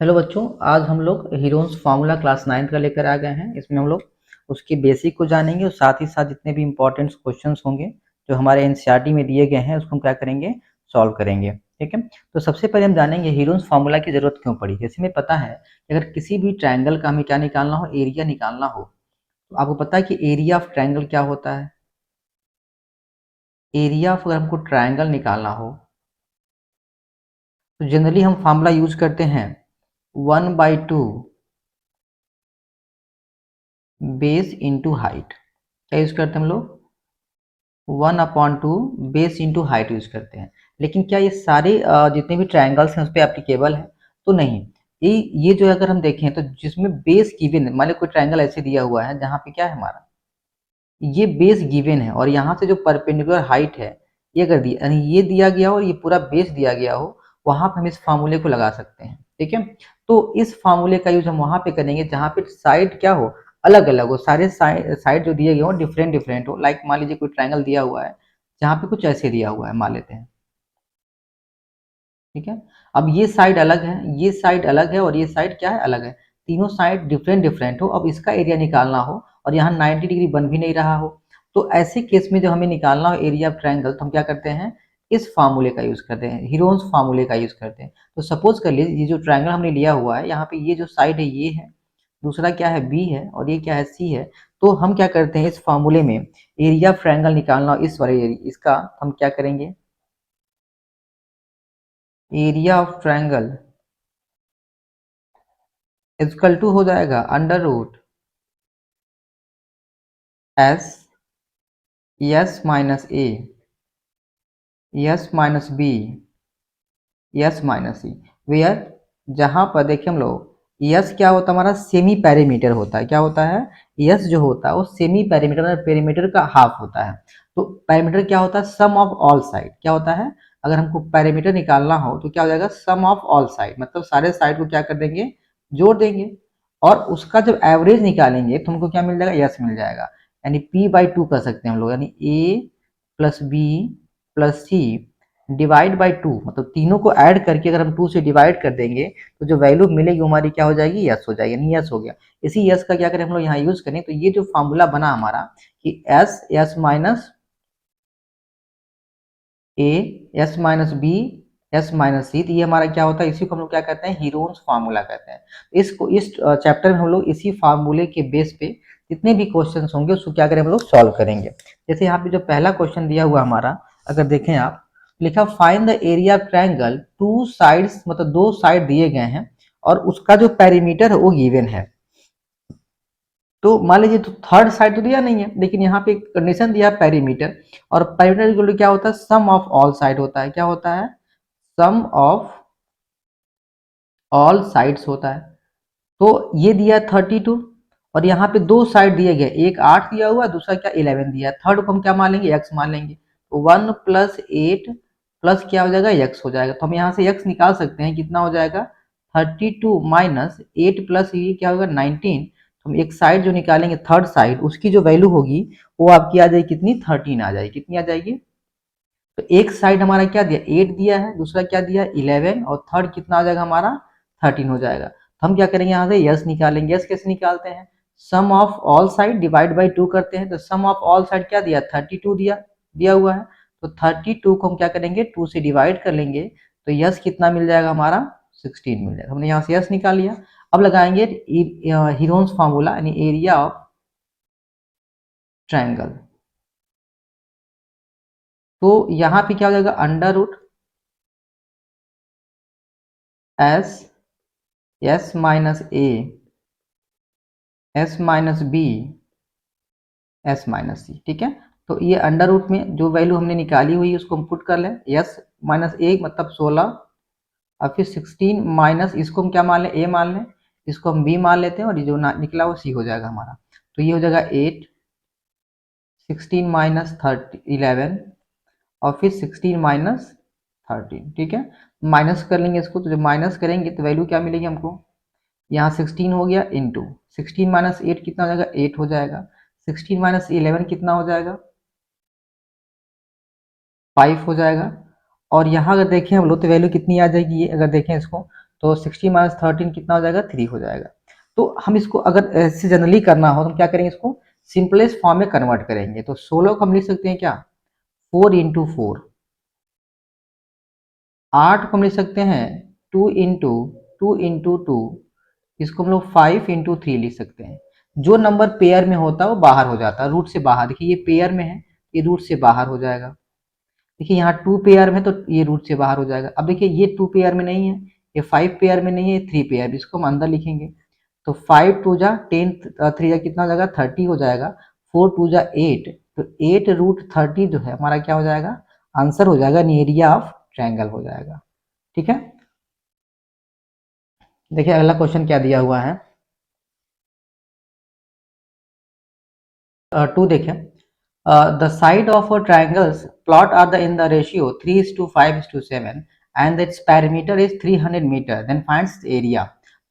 Hello बच्चों, आज हम लोग हीरोन्स फार्मूला क्लास 9 का लेकर आ गए हैं। इसमें हम लोग उसके बेसिक को जानेंगे और साथ ही साथ जितने भी इम्पोर्टेंट क्वेश्चंस होंगे जो हमारे एनसीईआरटी में दिए गए हैं उसको हम क्या करेंगे, सॉल्व करेंगे। ठीक है, तो सबसे पहले हम जानेंगे हीरोन्स फार्मूला की जरूरत क्यों पड़ी। जैसे हमें पता है कि अगर किसी भी ट्रायंगल का हमें क्या निकालना हो, एरिया निकालना हो, तो आपको पता है कि एरिया ऑफ ट्रायंगल क्या होता है। एरिया ऑफ अगर हमको ट्रायंगल निकालना हो तो जनरली हम फार्मूला यूज करते हैं 1/2 बेस इंटू हाइट। क्या यूज करते हैं हम लोग? 1/2 बेस इंटू हाइट यूज करते हैं। लेकिन क्या ये सारे जितने भी ट्रायंगल्स हैं उस पर एप्लीकेबल है? तो नहीं। ये जो अगर हम देखें तो जिसमें बेस गिवन है, मान लो कोई ट्रायंगल ऐसे दिया हुआ है जहाँ पे क्या है हमारा, ये बेस गिवन है और यहाँ से जो परपेंडिकुलर हाइट है ये अगर दिया, यानी ये दिया गया हो और ये पूरा बेस दिया गया हो, वहां पे हम इस फार्मूले को लगा सकते हैं। ठीक है, तो इस फार्मूले का यूज हम वहां पे करेंगे जहाँ पे साइड क्या हो, अलग अलग हो। सारे साइड जो दिए गए हो डिफरेंट डिफरेंट हो। लाइक मान लीजिए कोई ट्रायंगल दिया हुआ है जहाँ पे कुछ ऐसे दिया हुआ है, मान लेते हैं। ठीक है, अब ये साइड अलग है, ये साइड अलग है और ये साइड क्या है, अलग है। तीनों साइड डिफरेंट डिफरेंट हो, अब इसका एरिया निकालना हो और यहाँ 90 डिग्री बन भी नहीं रहा हो, तो ऐसे केस में जब हमें निकालना हो एरिया ऑफ ट्रायंगल तो हम क्या करते हैं, इस फार्मूले का यूज करते हैं, हीरोन्स फार्मूले का यूज करते हैं। तो सपोज कर लीजिए ये जो ट्रायंगल हमने लिया हुआ है, यहाँ पे ये जो साइड है ये है, दूसरा क्या है बी है और ये क्या है सी है। तो हम क्या करते हैं, इस फार्मूले में एरिया ऑफ ट्रायंगल निकालना हो इस वाले इसका, हम क्या करेंगे, area of triangle equal to हो जाएगा under root S S minus A S minus B S minus C. Where, जहां पर देखिए हम लोग एस क्या होता है हमारा, सेमी पैरीमीटर होता है। क्या होता है, एस जो होता है वो सेमी पैरीमीटर मतलब पैरीमीटर का हाफ होता है। तो पैरीमीटर क्या होता है, सम ऑफ ऑल साइड। क्या होता है, अगर हमको पैरीमीटर निकालना हो तो क्या हो जाएगा, सम ऑफ ऑल साइड, मतलब सारे साइड को क्या कर देंगे, जोड़ देंगे। और उसका जब एवरेज निकालेंगे तो हमको क्या मिल जाएगा, यस मिल जाएगा। यानी p/2 कर सकते हैं हम लोग, यानी a plus B plus C divide by 2, मतलब तीनों को ऐड करके अगर हम 2 से डिवाइड कर देंगे तो जो वैल्यू मिलेगी वो हमारी क्या हो जाएगी, यस हो जाएगी, यानी यस हो गया। इसी यस का क्या करें हम लोग यहाँ यूज करें, तो ये जो फॉर्मूला बना हमारा कि S S minus A S minus B S minus C, तो ये हमारा क्या होता है, इसी को हम लोग क्या कहते हैं, हीरोन्स फार्मूला कहते हैं। इसको इस चैप्टर में हम लोग इसी फार्मूले के बेस पे जितने भी क्वेश्चन होंगे उसको क्या करें हम लोग, सॉल्व करेंगे। जैसे यहाँ पे जो पहला क्वेश्चन दिया हुआ हमारा, अगर देखें आप, लिखा find the area of triangle two sides, मतलब दो साइड दिए गए हैं और उसका जो पेरीमीटर है वो गिवन है। तो मान लीजिए तो थर्ड साइड तो दिया नहीं है, लेकिन यहाँ पे कंडीशन दिया है पेरीमीटर, और पेरीमीटर क्या होता है, सम ऑफ ऑल साइड होता है। क्या होता है, सम ऑफ ऑल साइड्स होता है। तो ये दिया 32 और यहाँ पे दो साइड दिए गए, एक 8 दिया हुआ है, दूसरा क्या 11 दिया है। थर्ड को हम क्या मान लेंगे, एक्स मान लेंगे। तो 1 प्लस 8 प्लस क्या हो जाएगा, एक्स हो जाएगा। तो हम यहाँ से एक्स निकाल सकते हैं, कितना हो जाएगा 32 माइनस 8 प्लस ये क्या होगा 19। तो हम एक साइड जो निकालेंगे थर्ड साइड, उसकी जो वैल्यू होगी वो आपकी आ जाएगी कितनी, 13 आ जाएगी। कितनी आ जाएगी, तो एक साइड हमारा क्या दिया 8 दिया है, दूसरा क्या दिया 11 और थर्ड कितना आ जाएगा हमारा 13 हो जाएगा। तो हम क्या करेंगे, यहाँ से यस निकालेंगे। यस कैसे निकालते हैं, sum of all side divide by 2 करते हैं। तो सम ऑफ ऑल साइड क्या दिया 32 दिया दिया हुआ है, तो 32 को हम क्या करेंगे 2 से डिवाइड कर लेंगे, तो यस कितना मिल जाएगा हमारा 16 मिल जाएगा। हमने यहाँ से यस निकाल लिया। अब लगाएंगे हीरोन्स फार्मूला, यानी एरिया ऑफ ट्रायंगल। तो यहाँ पे क्या हो जाएगा, under root S S minus A S minus B S minus C. ठीक है, तो ये अंडर रूट में जो वैल्यू हमने निकाली हुई है उसको हम पुट कर लें, एस माइनस ए मतलब 16 और फिर 16 माइनस इसको हम क्या मान लें, ए मान लें, इसको हम बी मान लेते हैं और ये जो निकला वो सी हो जाएगा हमारा। तो ये हो जाएगा 8, 16 माइनस 11 और फिर 16 माइनस 13। ठीक है, माइनस कर लेंगे इसको, तो जब माइनस करेंगे तो वैल्यू क्या मिलेगी हमको, यहाँ 16 हो गया इंटू 16 माइनस 8 कितना हो जाएगा 8 हो जाएगा, 16 माइनस 11 कितना हो जाएगा 5 हो जाएगा। और यहाँ अगर देखें हम लोग तो वैल्यू कितनी आ जाएगी, ये अगर देखें इसको तो 60 माइनस 13 कितना हो जाएगा, 3 हो जाएगा। तो हम इसको अगर ऐसे जनरली करना हो तो हम क्या करेंगे, इसको सिंपलेस्ट फॉर्म में कन्वर्ट करेंगे। तो 16 को हम लिख सकते हैं क्या, 4 इंटू 4। 8 को हम लिख सकते हैं 2 इंटू 2। इसको हम लोग 5 इंटू 3 लिख सकते हैं। जो नंबर पेयर में होता है वो बाहर हो जाता है, रूट से बाहर। देखिए ये पेयर में है, ये रूट से बाहर हो जाएगा। देखिए यहाँ 2 पेयर में, तो ये रूट से बाहर हो जाएगा। अब देखिए ये 2 पेयर में नहीं है, ये 5 पेयर में नहीं है, ये 3 पेयर में, इसको हम अंदर लिखेंगे। तो 5 टू जा 10, 3 जा कितना हो जाएगा, 30 हो जाएगा। 4 टू जा 8, तो 8 रूट 30 जो है हमारा क्या हो जाएगा, आंसर हो जाएगा, एरिया ऑफ ट्रायंगल हो जाएगा। ठीक है, देखिए अगला क्वेश्चन क्या दिया हुआ है। 2 देखें, the side of triangles plot are the in the ratio 3:5:7 and that's parameter is 300 metre, then finds area.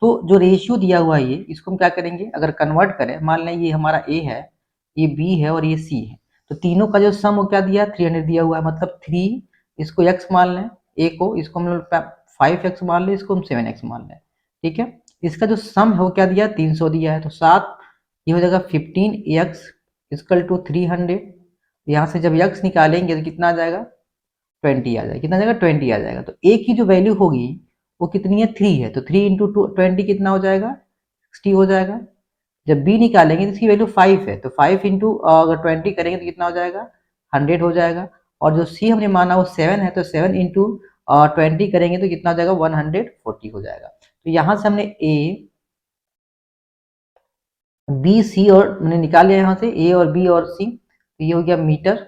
तो जो रेशियो दिया हुआ है ये, इसको हम क्या करेंगे, अगर कन्वर्ट करें, मान लें ये हमारा ए है, ये बी है और ये सी है, तो तीनों का जो सम वो क्या दिया, 300 दिया हुआ है, मतलब 3, इसको एक्स मान लें, ए को, इसको हम लोग 5x मान लें, इसको हम 7x मान लें। ठीक है, इसका जो सम है वो क्या दिया, 300 दिया है। तो 7, ये हो जाएगा 15x इक्वल टू 300। यहाँ से जब x निकालेंगे तो कितना आ जाएगा, 20 आ जाएगा। कितना आ जाएगा, 20 आ जाएगा। तो a की जो वैल्यू होगी वो कितनी है, 3 है, तो 3 इंटू 20 कितना हो जाएगा, 60 हो जाएगा। जब b निकालेंगे तो इसकी वैल्यू 5 है, तो 5 इंटू अगर 20 करेंगे तो कितना हो जाएगा, 100 हो जाएगा। और जो c हमने माना वो 7 है, तो 7 इंटू 20 करेंगे तो कितना हो जाएगा, 140 हो जाएगा। तो यहाँ से हमने a, बी, सी और मैंने निकाल लिया यहाँ से ए और बी और सी। तो ये हो गया मीटर,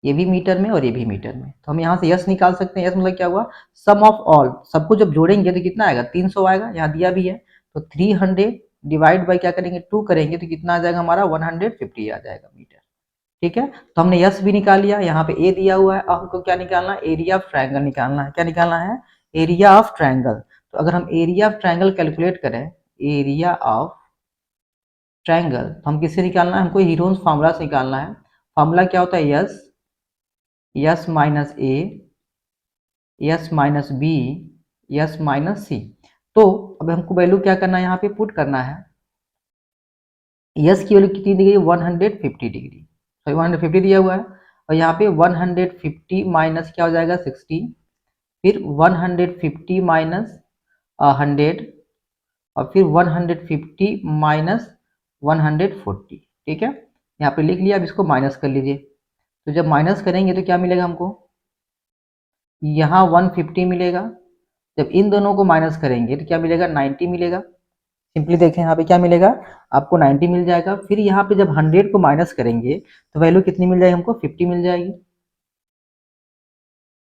ये भी मीटर में और ये भी मीटर में। तो हम यहाँ से यस निकाल सकते हैं। यस मतलब क्या हुआ, सम ऑफ ऑल, सबको जब जोड़ेंगे तो कितना आएगा, 300 आएगा, यहाँ दिया भी है। तो 300 डिवाइड बाई क्या करेंगे, 2 करेंगे तो कितना आ जाएगा हमारा, 150 आ जाएगा मीटर। ठीक है, तो हमने यस भी निकाल लिया, यहाँ पे ए दिया हुआ है। अब हमको क्या निकालना है, एरिया ऑफ ट्रायंगल निकालना है। क्या निकालना है, एरिया ऑफ ट्रायंगल। तो अगर हम एरिया ऑफ ट्रायंगल कैलकुलेट करें, एरिया ऑफ ट्रायंगल, तो हम किससे निकालना है, हमको हीरोन्स फार्मूला से निकालना है। फार्मूला क्या होता है, S, S minus A, S minus B, S minus C. तो अब हमको वैल्यू क्या करना है, यहाँ पे पुट करना है। यस की वैल्यू कितनी दी गई, 150 डिग्री, सॉरी 150 दिया हुआ है। और यहाँ पे 150 माइनस क्या हो जाएगा, 60, फिर 150 माइनस 100, और फिर 150 माइनस 140। ठीक है, यहाँ पे लिख लिया। अब इसको माइनस कर लीजिए। तो जब माइनस करेंगे तो क्या मिलेगा हमको, यहाँ 150 मिलेगा। जब इन दोनों को माइनस करेंगे तो क्या मिलेगा, 90 मिलेगा। सिंपली देखें यहाँ पे क्या मिलेगा, आपको 90 मिल जाएगा। फिर यहाँ पे जब 100 को माइनस करेंगे तो वैल्यू कितनी मिल जाएगी हमको, 50 मिल जाएगी।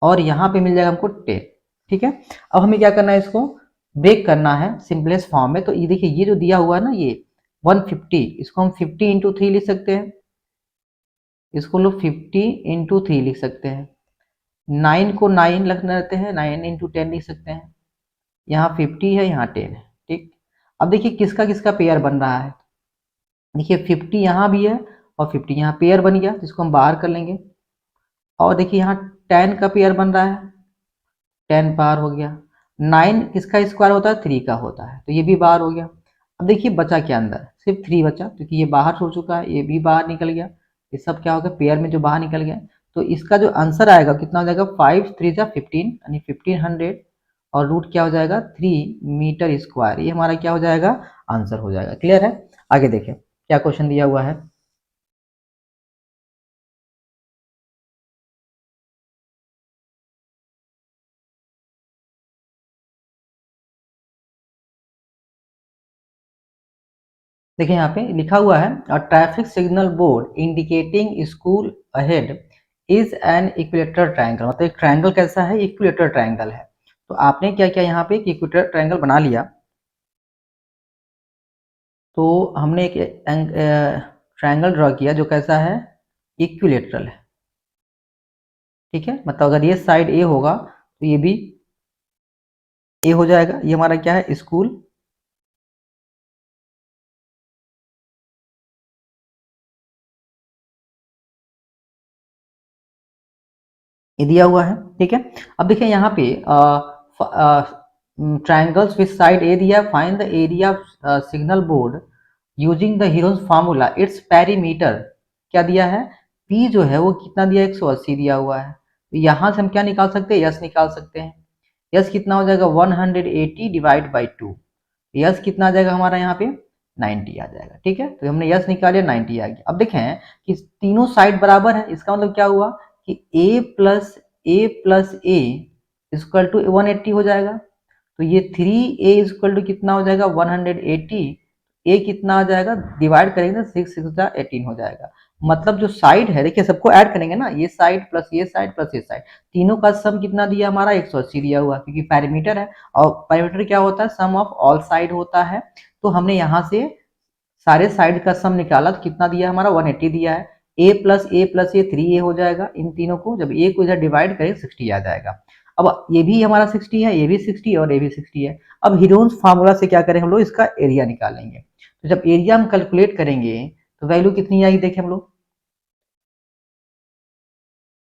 और यहाँ पे मिल जाएगा हमको 10। ठीक है, अब हमें क्या करना है, इसको ब्रेक करना है सिंपलेस्ट फॉर्म में। तो ये देखिए, ये जो दिया हुआ है ना, ये 150, इसको हम 50 इंटू 3 लिख सकते हैं। इसको लोग 50 इंटू 3 लिख सकते हैं। 9 को 9 रखना रहते हैं, 9 इंटू 10 लिख सकते हैं। यहाँ 50 है, यहाँ 10 है। ठीक, अब देखिए किसका किसका पेयर बन रहा है। देखिए 50 यहाँ भी है और 50 यहाँ, पेयर बन गया, जिसको हम बाहर कर लेंगे। और देखिए यहाँ 10 का पेयर बन रहा है, 10 बाहर हो गया। 9 किसका स्क्वायर होता है, 3 का होता है, तो ये भी बाहर हो गया। अब देखिए बचा क्या अंदर, सिर्फ 3 बचा, क्योंकि ये बाहर हो चुका है, ये भी बाहर निकल गया। ये सब क्या हो गया, पेयर में जो बाहर निकल गया। तो इसका जो आंसर आएगा कितना हो जाएगा, 5 3 जा 15, यानी 1500, और रूट क्या हो जाएगा, 3 मीटर स्क्वायर। ये हमारा क्या हो जाएगा, आंसर हो जाएगा। क्लियर है, आगे देखें क्या क्वेश्चन दिया हुआ है। देखिए यहाँ पे लिखा हुआ है, traffic signal board indicating school ahead is an equilateral triangle. मतलब एक ट्रायंगल कैसा है, इक्विलेटरल ट्रायंगल है। तो आपने क्या किया, यहाँ पे एक इक्विलेटरल ट्रायंगल बना लिया। तो हमने एक ट्रायंगल ड्रॉ किया जो कैसा है, इक्विलेटरल है। ठीक है, मतलब अगर ये साइड ए होगा तो ये भी ए हो जाएगा। ये हमारा क्या है, स्कूल। ये दिया हुआ है। ठीक है, अब देखिए यहाँ पे triangles with side A दिया, find the area of signal board using the Heron's formula, its perimeter क्या दिया है, P जो है वो कितना दिया, 180 दिया हुआ है। तो यहाँ से हम क्या निकाल सकते हैं, यस निकाल सकते हैं। यस कितना हो जाएगा, 180 डिवाइड बाई 2, यस कितना आ जाएगा हमारा यहाँ पे 90 आ जाएगा। ठीक है, तो हमने यस निकाले 90 आ गया। अब देखें कि तीनों साइड बराबर है, इसका मतलब क्या हुआ कि a plus A equal to 180 हो जाएगा। तो ये 3a इक्वल टू कितना हो जाएगा 180, a कितना आ जाएगा, डिवाइड करेंगे तो 6 6 18 हो जाएगा। मतलब जो साइड है, देखिए सबको ऐड करेंगे ना, ये साइड प्लस ये साइड प्लस ये साइड, तीनों का सम कितना दिया हमारा 180 दिया हुआ, क्योंकि पैरामीटर है और पैरामीटर क्या होता है, सम ऑफ ऑल साइड होता है। तो हमने यहाँ से सारे साइड का सम निकाला तो कितना दिया हमारा 180 दिया है। a प्लस ए 3a हो जाएगा, इन तीनों को जब a को इधर डिवाइड करें 60 आ जाएगा। अब ये भी हमारा 60 है, ये भी 60 और ये भी 60 है। अब हीरोन्स फार्मूला से क्या करें हम लोग, इसका एरिया निकालेंगे। तो जब एरिया हम कैलकुलेट करेंगे तो वैल्यू कितनी आएगी, देखें हम लोग,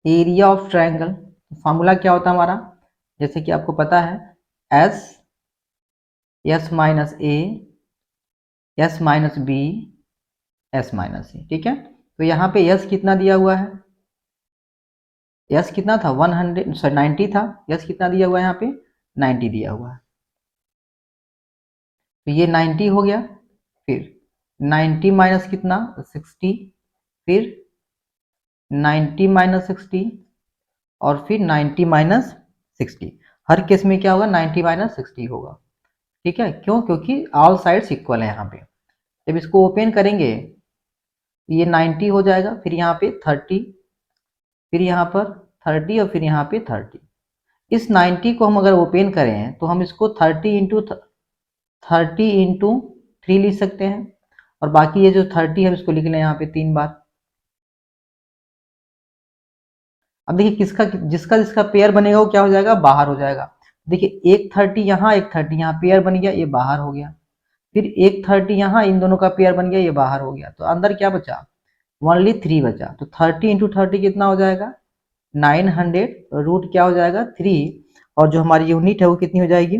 एरिया ऑफ ट्रायंगल फार्मूला क्या होता है हमारा, जैसे कि आपको पता है, S minus A, S minus B, S minus C. ठीक है, तो यहाँ पे एस कितना दिया हुआ है, यस कितना था 90 था, यस कितना दिया हुआ है यहाँ पे 90 दिया हुआ है। तो ये 90 हो गया, फिर 90 माइनस कितना 60, फिर 90 माइनस 60 और फिर 90 माइनस 60। हर केस में क्या होगा, 90 माइनस 60 होगा। ठीक है, क्यों, क्योंकि ऑल साइड्स इक्वल है यहाँ पे। जब इसको ओपन करेंगे ये 90 हो जाएगा, फिर यहाँ पे 30, फिर यहाँ पर 30 और फिर यहाँ पे 30। इस 90 को हम अगर ओपन करें तो हम इसको 30 इंटू 3 लिख सकते हैं, और बाकी ये जो 30 है इसको लिख लें यहाँ पे 3 बार। अब देखिए किसका जिसका जिसका पेयर बनेगा वो क्या हो जाएगा, बाहर हो जाएगा। देखिए एक 30 यहाँ, एक 30 यहाँ, पेयर बन गया, ये बाहर हो गया। फिर एक 30 यहाँ, इन दोनों का पेयर बन गया, ये बाहर हो गया। तो अंदर क्या बचा, ओनली 3 बचा। तो 30 इंटू 30 कितना हो जाएगा 900, रूट क्या हो जाएगा 3, और जो हमारी यूनिट है वो कितनी हो जाएगी,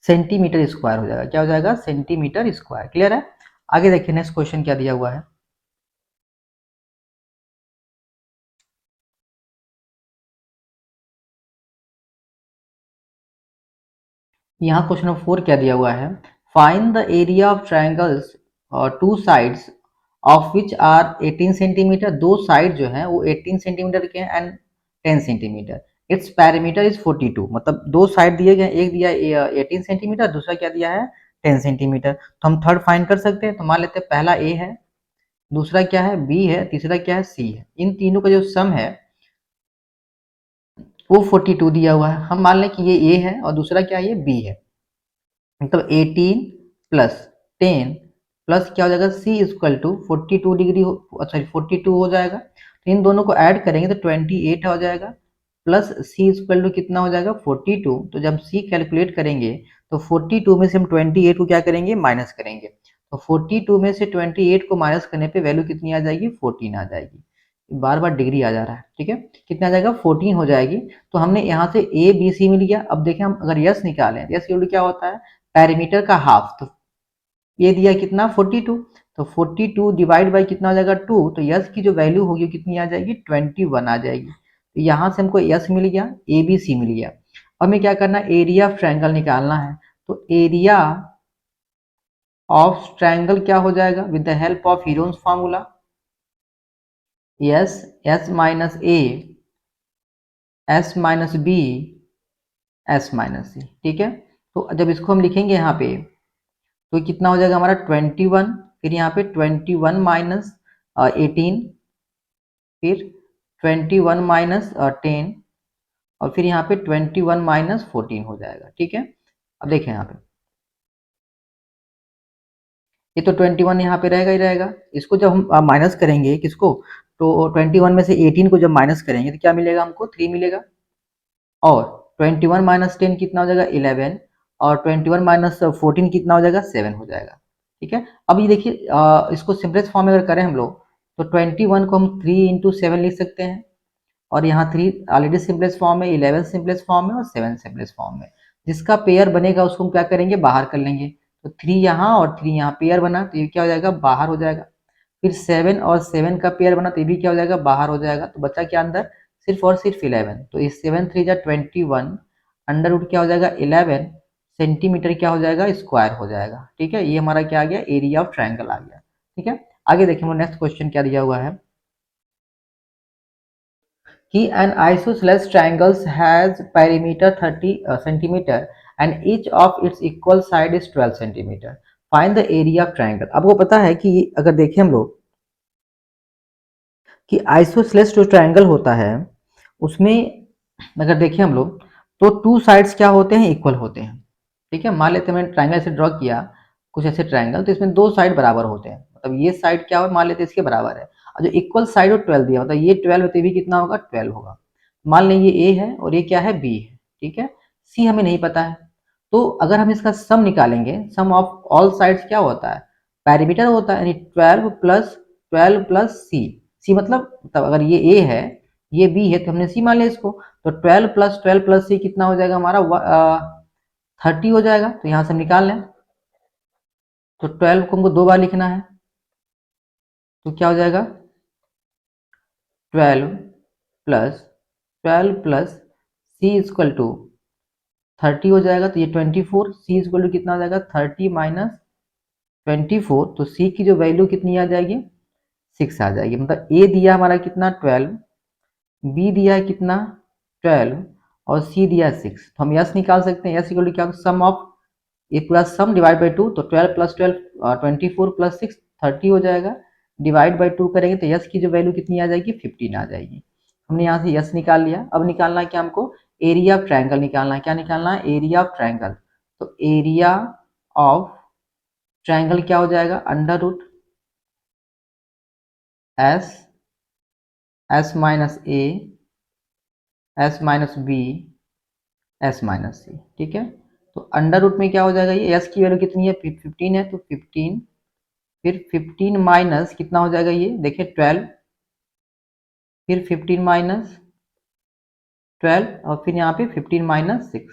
सेंटीमीटर स्क्वायर हो जाएगा। क्या हो जाएगा, सेंटीमीटर स्क्वायर। क्लियर है। आगे देखिए नेक्स्ट क्वेश्चन क्या दिया हुआ है। यहाँ क्वेश्चन नंबर 4 क्या दिया हुआ है, find the area of triangles two sides of which are 18 centimetre. दो साइड जो है वो 18 सेंटीमीटर के हैं and 10 centimetre. It's parameter is 42। मतलब दो साइड दिए गए, एक दिया 18 सेंटीमीटर, दूसरा क्या दिया है 10 सेंटीमीटर। तो हम थर्ड फाइंड कर सकते हैं। तो मान लेते हैं पहला ए है, दूसरा क्या है बी है, तीसरा क्या है सी है। इन तीनों का जो सम है वो 42 दिया हुआ है। हम मान लें कि ये ए है और दूसरा क्या है, ये बी है। मतलब 18 प्लस 10 प्लस क्या हो जाएगा सी इक्वल टू 42 डिग्री, सॉरी 42 हो जाएगा। तो इन दोनों को ऐड करेंगे तो 28 हो जाएगा, प्लस सी इक्वल टू कितना हो जाएगा 42। तो जब सी कैलकुलेट करेंगे तो 42 में से हम 28 को क्या करेंगे, माइनस करेंगे। तो 42 में से 28 को माइनस करने पे वैल्यू कितनी आ जाएगी, 14 आ जाएगी। बार बार डिग्री आ जा रहा है। ठीक है, कितना आ जाएगा 14 हो जाएगी। तो हमने यहाँ से ए बी सी मिल गया। अब देखें हम अगर यस निकालें, यस क्या होता है, पैरामीटर का हाफ। तो ये दिया कितना 42, तो 42 डिवाइड बाई कितना हो जाएगा 2। तो यस की जो वैल्यू होगी कितनी आ जाएगी 21 आ जाएगी। तो यहाँ से हमको यस मिल गया, ए बी सी मिल गया। अब हमें क्या करना है, एरिया ऑफ ट्रायंगल निकालना है। तो एरिया ऑफ ट्रायंगल क्या हो जाएगा, with the help of Heron's formula, S S minus A, S minus B, S minus C. ठीक है, तो जब इसको हम लिखेंगे यहाँ पे तो कितना हो जाएगा हमारा 21, फिर यहाँ पे 21 माइनस 18, फिर 21 माइनस 10, और फिर यहाँ पे 21 माइनस 14 हो जाएगा। ठीक है, अब देखें यहाँ पे ये तो 21 यहाँ पे रहेगा ही रहेगा। इसको जब हम माइनस करेंगे किसको, तो 21 में से 18 को जब माइनस करेंगे तो क्या मिलेगा हमको 3 मिलेगा, और 21 माइनस 10 कितना हो जाएगा 11, और 21 माइनस 14 कितना हो जाएगा 7 हो जाएगा। ठीक है, अब ये देखिए इसको सिंपलेस्ट फॉर्म में अगर करें हम लोग तो 21 को हम 3 इंटू 7 लिख सकते हैं, और यहाँ 3 ऑलरेडी सिंपलेस्ट फॉर्म है, 11 सिंपलेस्ट फॉर्म है और 7 सिंपलेस्ट फॉर्म है। जिसका पेयर बनेगा उसको हम क्या करेंगे, बाहर कर लेंगे। तो 3 यहाँ और 3 यहाँ पेयर बना, तो ये क्या हो जाएगा, बाहर हो जाएगा। फिर 7 और 7 का पेयर बना, तो ये भी क्या हो जाएगा, बाहर हो जाएगा। तो बचा क्या अंदर, सिर्फ और सिर्फ 11। तो इस 7 3 जा 21, अंडर रूट क्या हो जाएगा 11 सेंटीमीटर क्या हो जाएगा, स्क्वायर हो जाएगा। ठीक है, ये हमारा क्या आ गया, एरिया ऑफ ट्रायंगल आ गया। ठीक है, आगे देखिए नेक्स्ट क्वेश्चन क्या दिया हुआ है कि an isosceles triangles has perimeter 30 centimeter and each of its equal side is 12 centimeter. Find the area of triangle. आपको पता है कि अगर देखें हम लोग कि आइसोसेलेस जो ट्रायंगल होता है उसमें अगर देखें हम लोग तो टू साइड्स क्या होते हैं, इक्वल होते हैं। ठीक है, मान लेते हैं मैंने ट्रायंगल ऐसे ड्रॉ किया, कुछ ऐसे ट्रायंगल, तो इसमें दो साइड बराबर होते हैं, मतलब ये साइड क्या हो, मान लेते हैं इसके बराबर है, और जो इक्वल साइड हो 12 दिया, मतलब ये 12 तो ये भी कितना होगा, 12 होगा। मान लें ये ए है और ये क्या है, बी है। ठीक है, सी हमें नहीं पता है, तो अगर हम इसका सम निकालेंगे, सम ऑफ ऑल साइड्स क्या होता है, पेरीमीटर होता है, यानी 12 प्लस सी। सी मतलब अगर ये ए है ये बी है तो हमने सी मान लिया इसको, तो 12 प्लस सी कितना हो जाएगा हमारा 30 हो जाएगा। तो यहाँ से हम निकाल लें, तो 12 को हमको दो बार लिखना है, तो क्या हो जाएगा 12 प्लस सी इक्वल टू 30 हो जाएगा, तो ये 24, सी इक्वल टू कितना हो जाएगा 30 माइनस 24, तो सी की जो वैल्यू कितनी आ जाएगी 6 आ जाएगी। मतलब ए दिया हमारा कितना 12, बी दिया है कितना 12 और सी दिया 6, तो हम यस निकाल सकते हैं। यस इक्वल टू क्या, सम ऑफ ये पूरा सम डिवाइड बाई 2, तो 12 प्लस 12 24 प्लस 6 30 हो जाएगा, डिवाइड बाई 2 करेंगे तो यस की जो वैल्यू कितनी आ जाएगी 15 आ जाएगी। हमने यहाँ से यस निकाल लिया। अब निकालना है क्या हमको, एरिया ऑफ ट्रायंगल निकालना है। क्या निकालना है, एरिया ऑफ ट्रायंगल। तो एरिया ऑफ ट्रायंगल क्या हो जाएगा, under root S, S minus A, S minus B, S minus C. ठीक है, तो अंडर रूट में क्या हो जाएगा, ये एस की वैल्यू कितनी है 15 है, तो 15, फिर 15 माइनस कितना हो जाएगा, ये देखिए 12, फिर 15 माइनस 12 और फिर यहाँ पे 15 माइनस 6।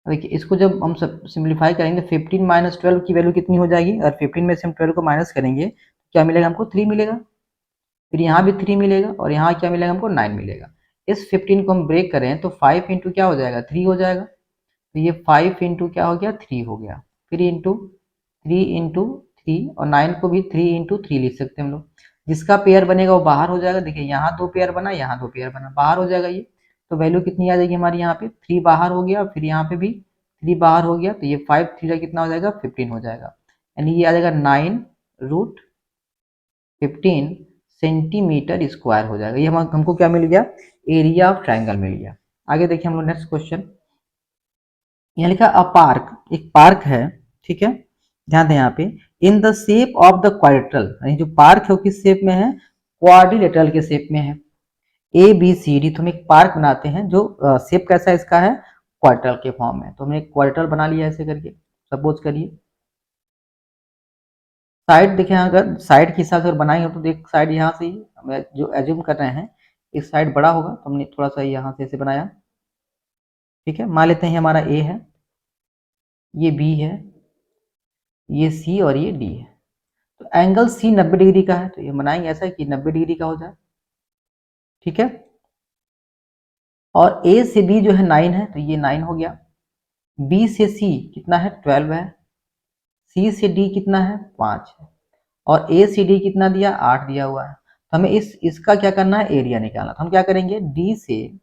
देखिए इसको जब हम सब सिंप्लीफाई करेंगे 15 माइनस 12 की वैल्यू कितनी हो जाएगी, और 15 में से हम 12 को माइनस करेंगे क्या मिलेगा हमको 3 मिलेगा, फिर यहाँ भी 3 मिलेगा और यहाँ क्या मिलेगा हमको 9 मिलेगा। इस 15 को हम ब्रेक करें तो 5 इंटू क्या हो जाएगा 3 हो जाएगा, तो ये 5 इंटू क्या हो गया 3 हो गया, फिर इंटू 3 और 9 को भी 3 इंटू 3 लिख सकते हैं हम लोग। जिसका पेयर बनेगा वो बाहर हो जाएगा। देखिए यहाँ दो पेयर बना, यहाँ दो पेयर बना, बाहर हो जाएगा ये, तो वैल्यू कितनी आ जाएगी हमारी, यहाँ पे 3 बाहर हो गया, फिर यहाँ पे भी 3 बाहर हो गया, तो ये 5 3 कितना हो जाएगा 15 हो जाएगा, यानी ये आ जाएगा 9√15 सेंटीमीटर स्क्वायर हो जाएगा। ये हमको क्या मिल गया, एरिया ऑफ ट्राइंगल मिल गया। आगे देखिए हम लोग नेक्स्ट क्वेश्चन, यहाँ लिखा अ पार्क, एक पार्क है। ठीक है, ध्यान दें यहाँ पे, in the shape of the quadrilateral, यानी जो पार्क है वो किस शेप में है, क्वाड्रिलेटरल के शेप में है। ए बी सी डी, तो हम एक पार्क बनाते हैं जो शेप कैसा है इसका है, क्वाड्रिलेटरल के फॉर्म में। तो हमने एक क्वाड्रिलेटरल बना लिया ऐसे करके, सपोज करिए साइड देखें, अगर साइड के हिसाब से अगर बनाएंगे तो एक साइड यहाँ से ही हम जो एज्यूम कर रहे हैं इस साइड बड़ा होगा, तो हमने थोड़ा सा यहाँ से ऐसे बनाया। ठीक है, मान लेते हैं हमारा ए है, ये बी है, ये सी और ये डी है। तो एंगल सी 90 डिग्री का है, तो ये बनाएंगे ऐसा कि 90 डिग्री का हो जाए। ठीक है, और ए से बी जो है 9 है, तो ये 9 हो गया। बी से सी कितना है 12 है, सी से डी कितना है 5 है, और ए सी डी कितना दिया 8 दिया हुआ है। तो हमें इसका क्या करना है, एरिया निकालना। तो हम क्या करेंगे, डी से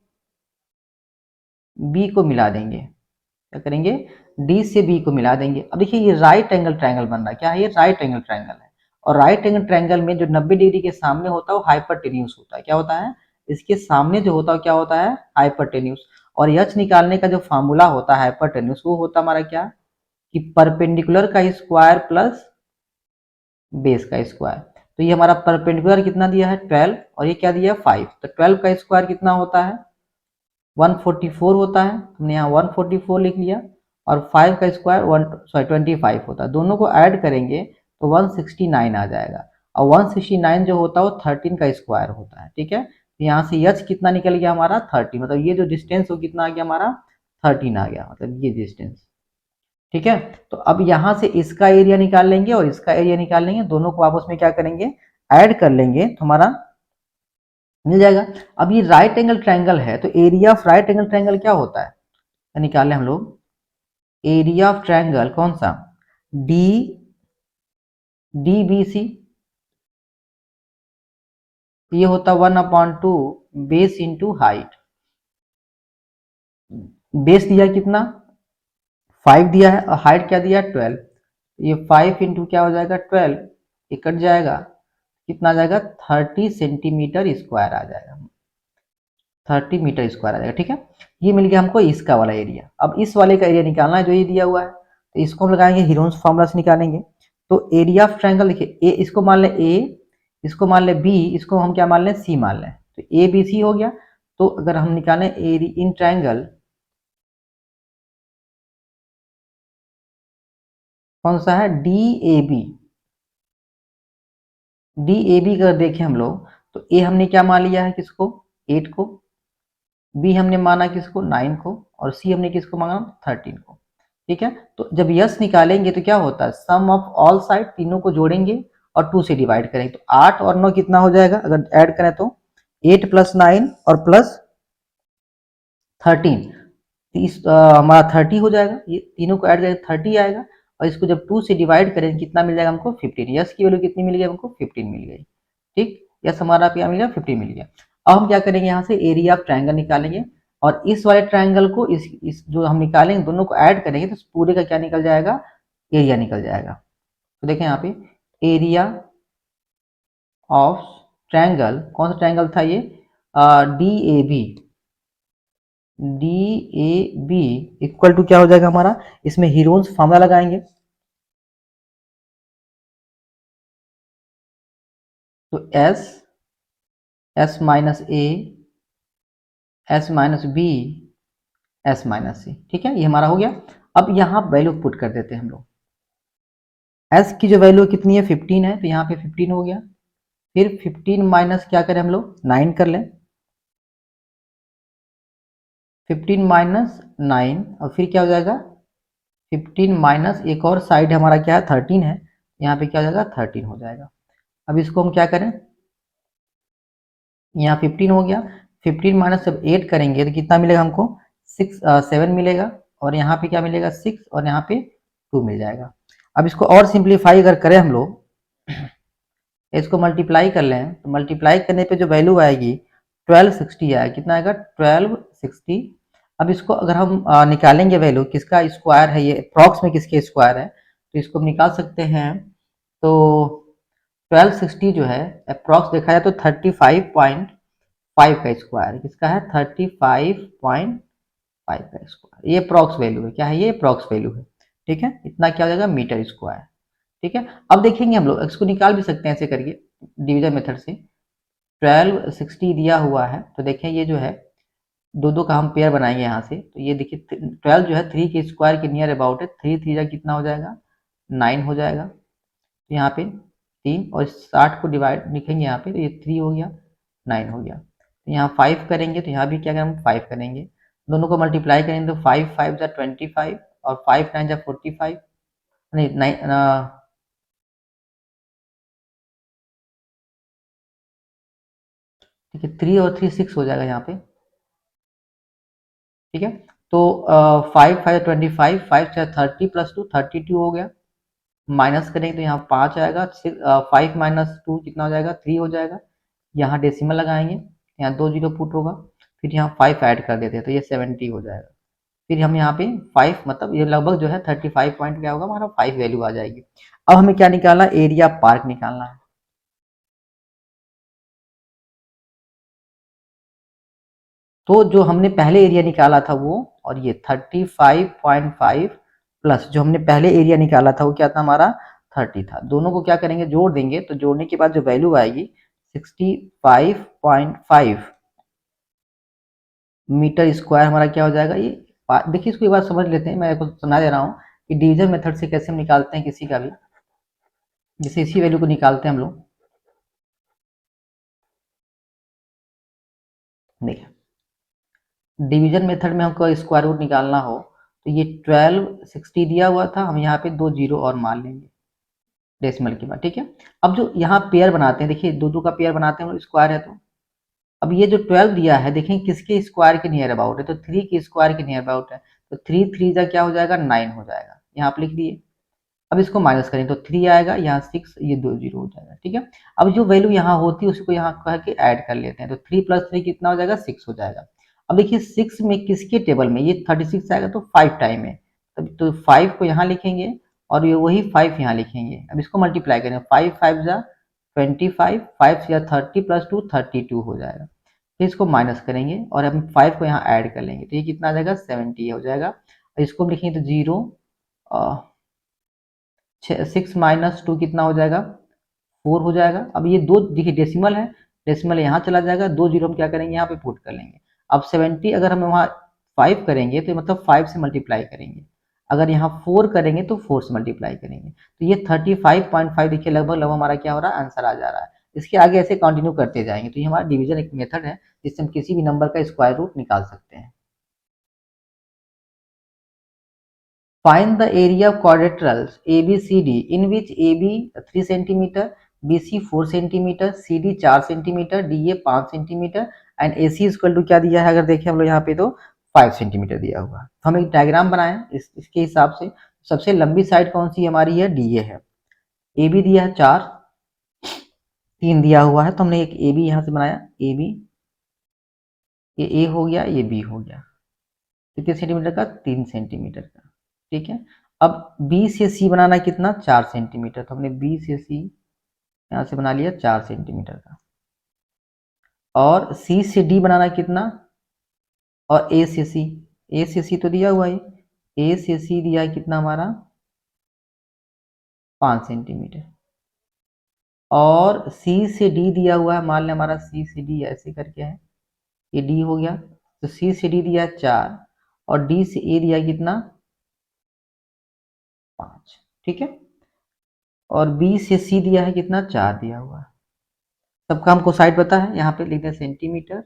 बी को मिला देंगे। क्या करेंगे, डी से बी को मिला देंगे। अब देखिए ये राइट एंगल ट्रायंगल बन रहा है, क्या है ये राइट एंगल ट्रायंगल है, और राइट एंगल ट्रायंगल में जो 90 डिग्री के सामने होता है वो हाइपरटेन्यूस होता है। क्या होता है, इसके सामने जो होता है क्या होता है, हाइपरटेन्यूस। और एच निकालने का जो फार्मूला होता है हाइपरटेन्यूस, वो होता है हमारा क्या, कि परपेंडिकुलर का स्क्वायर प्लस बेस का स्क्वायर। तो ये हमारा परपेंडिकुलर कितना दिया है 12, और ये क्या दिया है 5, तो 12 का स्क्वायर कितना होता है 144 होता है, हमने यहाँ 144 लिख लिया, और 5 का स्क्वायर 25 होता है। दोनों को ऐड करेंगे तो 169 आ जाएगा। और 169 जो होता है वो 13 का स्क्वायर होता है, ठीक है। तो यहाँ से एच कितना निकल गया हमारा 30, मतलब ये जो डिस्टेंस वो कितना आ गया हमारा 13 आ गया, मतलब ये डिस्टेंस, ठीक है। तो अब यहाँ से इसका एरिया निकाल लेंगे और इसका एरिया निकाल लेंगे, दोनों को आपस में क्या करेंगे, ऐड कर लेंगे, तो हमारा मिल जाएगा। अब ये राइट एंगल ट्रायंगल है, तो area of right angle triangle क्या होता है, तो निकालें हम लोग एरिया ऑफ ट्रायंगल कौन सा, डी डी बी सी, ये होता 1/2 बेस इंटू हाइट। बेस दिया कितना 5 दिया है और हाइट क्या दिया 12, ये 5 इंटू क्या हो जाएगा 12, ये कट जाएगा, कितना आ जाएगा 30 सेंटीमीटर स्क्वायर आ जाएगा, 30 मीटर स्क्वायर आ जाएगा, ठीक है। ये मिल गया हमको इसका वाला एरिया। अब इस वाले का एरिया निकालना है जो ये दिया हुआ है, तो इसको हम लगाएंगे हीरोन्स फार्मूला से निकालेंगे। तो एरिया ऑफ ट्रायंगल देखिए, ए इसको मान लें ए, इसको मान लें बी, इसको हम क्या मान लें सी मान लें, तो ए बी सी हो गया। तो अगर हम निकालें एरिया इन ट्रायंगल कौन सा है D A B, D A B अगर देखें हम लोग, तो ए हमने क्या मान लिया है किसको 8 को, बी हमने माना किसको 9 को, और सी हमने किसको माना 13 को, ठीक है। तो जब यस निकालेंगे तो क्या होता है सम ऑफ ऑल साइड, तीनों को जोड़ेंगे और 2 से डिवाइड करेंगे, तो 8 और 9 कितना हो जाएगा अगर ऐड करें तो 8 + 9 और प्लस 13, हमारा 30 हो जाएगा, ये तीनों को ऐड करें 30 आएगा, और इसको जब 2 से डिवाइड करें कितना मिल जाएगा हमको 15, यस की वैल्यू कितनी मिल गई हमको 15 मिल गई, ठीक। यस हमारा क्या मिल गया 15 मिल गया। अब हम क्या करेंगे यहाँ से एरिया ऑफ ट्रायंगल निकालेंगे, और इस वाले ट्रायंगल को इस जो हम निकालेंगे दोनों को ऐड करेंगे तो पूरे का क्या निकल जाएगा एरिया निकल जाएगा। तो देखें यहाँ पे एरिया ऑफ ट्रायंगल, कौन सा ट्रायंगल था ये D A B, D A B equal to क्या हो जाएगा हमारा, इसमें हीरोन्स फार्मूला लगाएंगे, तो S S minus A S minus B S minus C, ठीक है, ये हमारा हो गया। अब यहाँ वैल्यू पुट कर देते हैं हम लोग, एस की जो वैल्यू कितनी है 15 है, तो यहाँ पे 15 हो गया, फिर 15 माइनस क्या करें हम लोग 9 कर लें, 15 माइनस 9 और फिर क्या हो जाएगा 15 माइनस एक और साइड हमारा क्या है 13 है, यहाँ पे क्या हो जाएगा 13 हो जाएगा। अब इसको हम क्या करें, यहाँ 15 हो गया, 15 माइनस जब 8 करेंगे तो कितना मिलेगा हमको 7 मिलेगा, और यहाँ पे क्या मिलेगा 6, और यहाँ पे 2 मिल जाएगा। अब इसको और सिंप्लीफाई अगर करें हम लोग, इसको मल्टीप्लाई कर लें, तो मल्टीप्लाई करने पे जो वैल्यू आएगी 1260 आएगा, कितना आएगा 1260। अब इसको अगर हम निकालेंगे वैल्यू किसका स्क्वायर है, ये अप्रॉक्स में किसके स्क्वायर है, तो इसको हम निकाल सकते हैं। तो 1260 जो है अप्रॉक्स देखा जाए तो 35.5 का स्क्वायर, किसका है 35.5 का स्क्वायर, ये अप्रॉक्स वैल्यू है, क्या है ये अप्रॉक्स वैल्यू है, ठीक है। इतना क्या हो जाएगा मीटर स्क्वायर, ठीक है। अब देखेंगे हम लोग इसको निकाल भी सकते हैं ऐसे करके डिवीजन मेथड से, 1260 दिया हुआ है, तो देखें ये जो है दो दो का हम पेयर बनाएंगे यहाँ से, तो ये देखिए 12 जो है 3 के स्क्वायर के नियर अबाउट है, 3 3 जा कितना हो जाएगा 9 हो जाएगा, तो यहाँ पे 3 और 60 को डिवाइड लिखेंगे यहाँ पे, तो ये 3 हो गया 9 हो गया, तो यहाँ 5 करेंगे, तो यहाँ भी क्या करें हम 5 करेंगे, दोनों को मल्टीप्लाई करेंगे तो 5 5 जा 25 और 5 9 जा 45, नहीं 9 ठीक है 3 और 3 6 हो जाएगा यहाँ पे, ठीक है। तो 5 5 25, 5 30 + 2 32 हो गया, माइनस करेंगे तो यहाँ 5 आएगा, 5 माइनस 2 कितना हो जाएगा 3 हो जाएगा, यहाँ डेसिमल लगाएंगे, यहाँ 2 जीरो पुट होगा, फिर यहाँ 5 ऐड कर देते हैं तो ये 70 हो जाएगा, फिर हम यहाँ पे 5 मतलब ये लगभग जो है 35 पॉइंट क्या होगा हमारा 5 वैल्यू आ जाएगी। अब हमें क्या निकालना है एरिया पार्क निकालना है, तो जो हमने पहले एरिया निकाला था वो, और ये 35.5 प्लस जो हमने पहले एरिया निकाला था वो क्या था हमारा 30 था, दोनों को क्या करेंगे जोड़ देंगे, तो जोड़ने के बाद जो वैल्यू आएगी 65.5 मीटर स्क्वायर हमारा क्या हो जाएगा ये, देखिए इसको एक बार समझ लेते हैं, मैं आपको समझा दे रहा हूँ कि डिवीजन मेथड से कैसे हम निकालते हैं किसी का भी, जैसे इसी वैल्यू को निकालते हैं हम लोग, देखिए डिवीजन मेथड में हमको स्क्वायर रूट निकालना हो तो ये 1260 दिया हुआ था, हम यहाँ पे 2 जीरो और मान लेंगे डेसिमल के बाद, ठीक है। अब जो यहाँ पेयर बनाते हैं, देखिए दो दो का पेयर बनाते हैं, स्क्वायर है तो अब ये जो 12 दिया है देखें किसके स्क्वायर के नियर अबाउट है, तो 3 के स्क्वायर के नियर अबाउट है, तो 3 3 जा क्या हो जाएगा 9 हो जाएगा, यहाँ आप लिख दिए। अब इसको माइनस करें तो 3 आएगा, यहाँ 6, ये 2 जीरो हो जाएगा, ठीक है। अब जो वैल्यू यहाँ होती है उसको यहाँ कह के ऐड कर लेते हैं, तो 3 प्लस 3 कितना हो जाएगा 6 हो जाएगा। अब देखिए 6 में किसके टेबल में, ये 36 आएगा तो 5 टाइम है, तब तो 5 को यहाँ लिखेंगे और ये वही 5 यहाँ लिखेंगे। अब इसको मल्टीप्लाई करें, 5 5 जा 25, 5 या 30 प्लस 2 32 हो जाएगा। फिर इसको माइनस करेंगे और हम 5 को यहाँ ऐड कर लेंगे, तो ये कितना आ जाएगा 70 हो जाएगा। और इसको हम लिखेंगे तो 0 6 माइनस 2 कितना हो जाएगा 4 हो जाएगा। अब ये दो देखिए डेसिमल है, डेसिमल यहाँ चला जाएगा, 2 जीरो हम क्या करेंगे यहाँ पे पुट कर लेंगे। अब 70 अगर हम वहाँ 5 करेंगे तो मतलब 5 से मल्टीप्लाई करेंगे, अगर यहाँ 4 करेंगे तो 4 से मल्टीप्लाई करेंगे, तो ये 35.5 देखिए लगभग लगभग हमारा क्या हो रहा है आंसर आ जा रहा है। इसके आगे ऐसे कंटिन्यू करते जाएंगे, तो ये हमारा डिवीजन एक मेथड है जिससे हम किसी भी नंबर का स्क्वायर रूट निकाल सकते हैं। Find the area of quadrilaterals ABCD in which AB 3 cm, BC 4 cm, CD 4 cm, DA 5 cm and AC equal to क्या दिया है, अगर देखें हम लोग यहाँ पे तो 5 सेंटीमीटर दिया हुआ है। तो हम एक डायग्राम बनाएं इसके हिसाब से। सबसे लंबी साइड कौन सी हमारी है, DA है। AB दिया है 4, 3 दिया हुआ है, तो हमने एक AB यहाँ से बनाया, AB ये A हो गया, ये B हो गया, कितने सेंटीमीटर का 3 सेंटीमीटर का, ठीक है। अब बी से सी बनाना कितना 4 सेंटीमीटर, तो हमने बी से सी यहाँ से बना लिया 4 सेंटीमीटर का। और सी से डी बनाना कितना, और ए से सी तो दिया हुआ है, ए से सी दिया है कितना हमारा 5 सेंटीमीटर। और सी से डी दिया हुआ है, मान लें हमारा सी से डी ऐसे करके है, ये डी हो गया, तो सी से डी दिया 4 और डी से ए दिया कितना 5, ठीक है। और बी से सी दिया है कितना 4 दिया हुआ है। सबका हमको साइड पता है, यहाँ पे लिखते हैं सेंटीमीटर,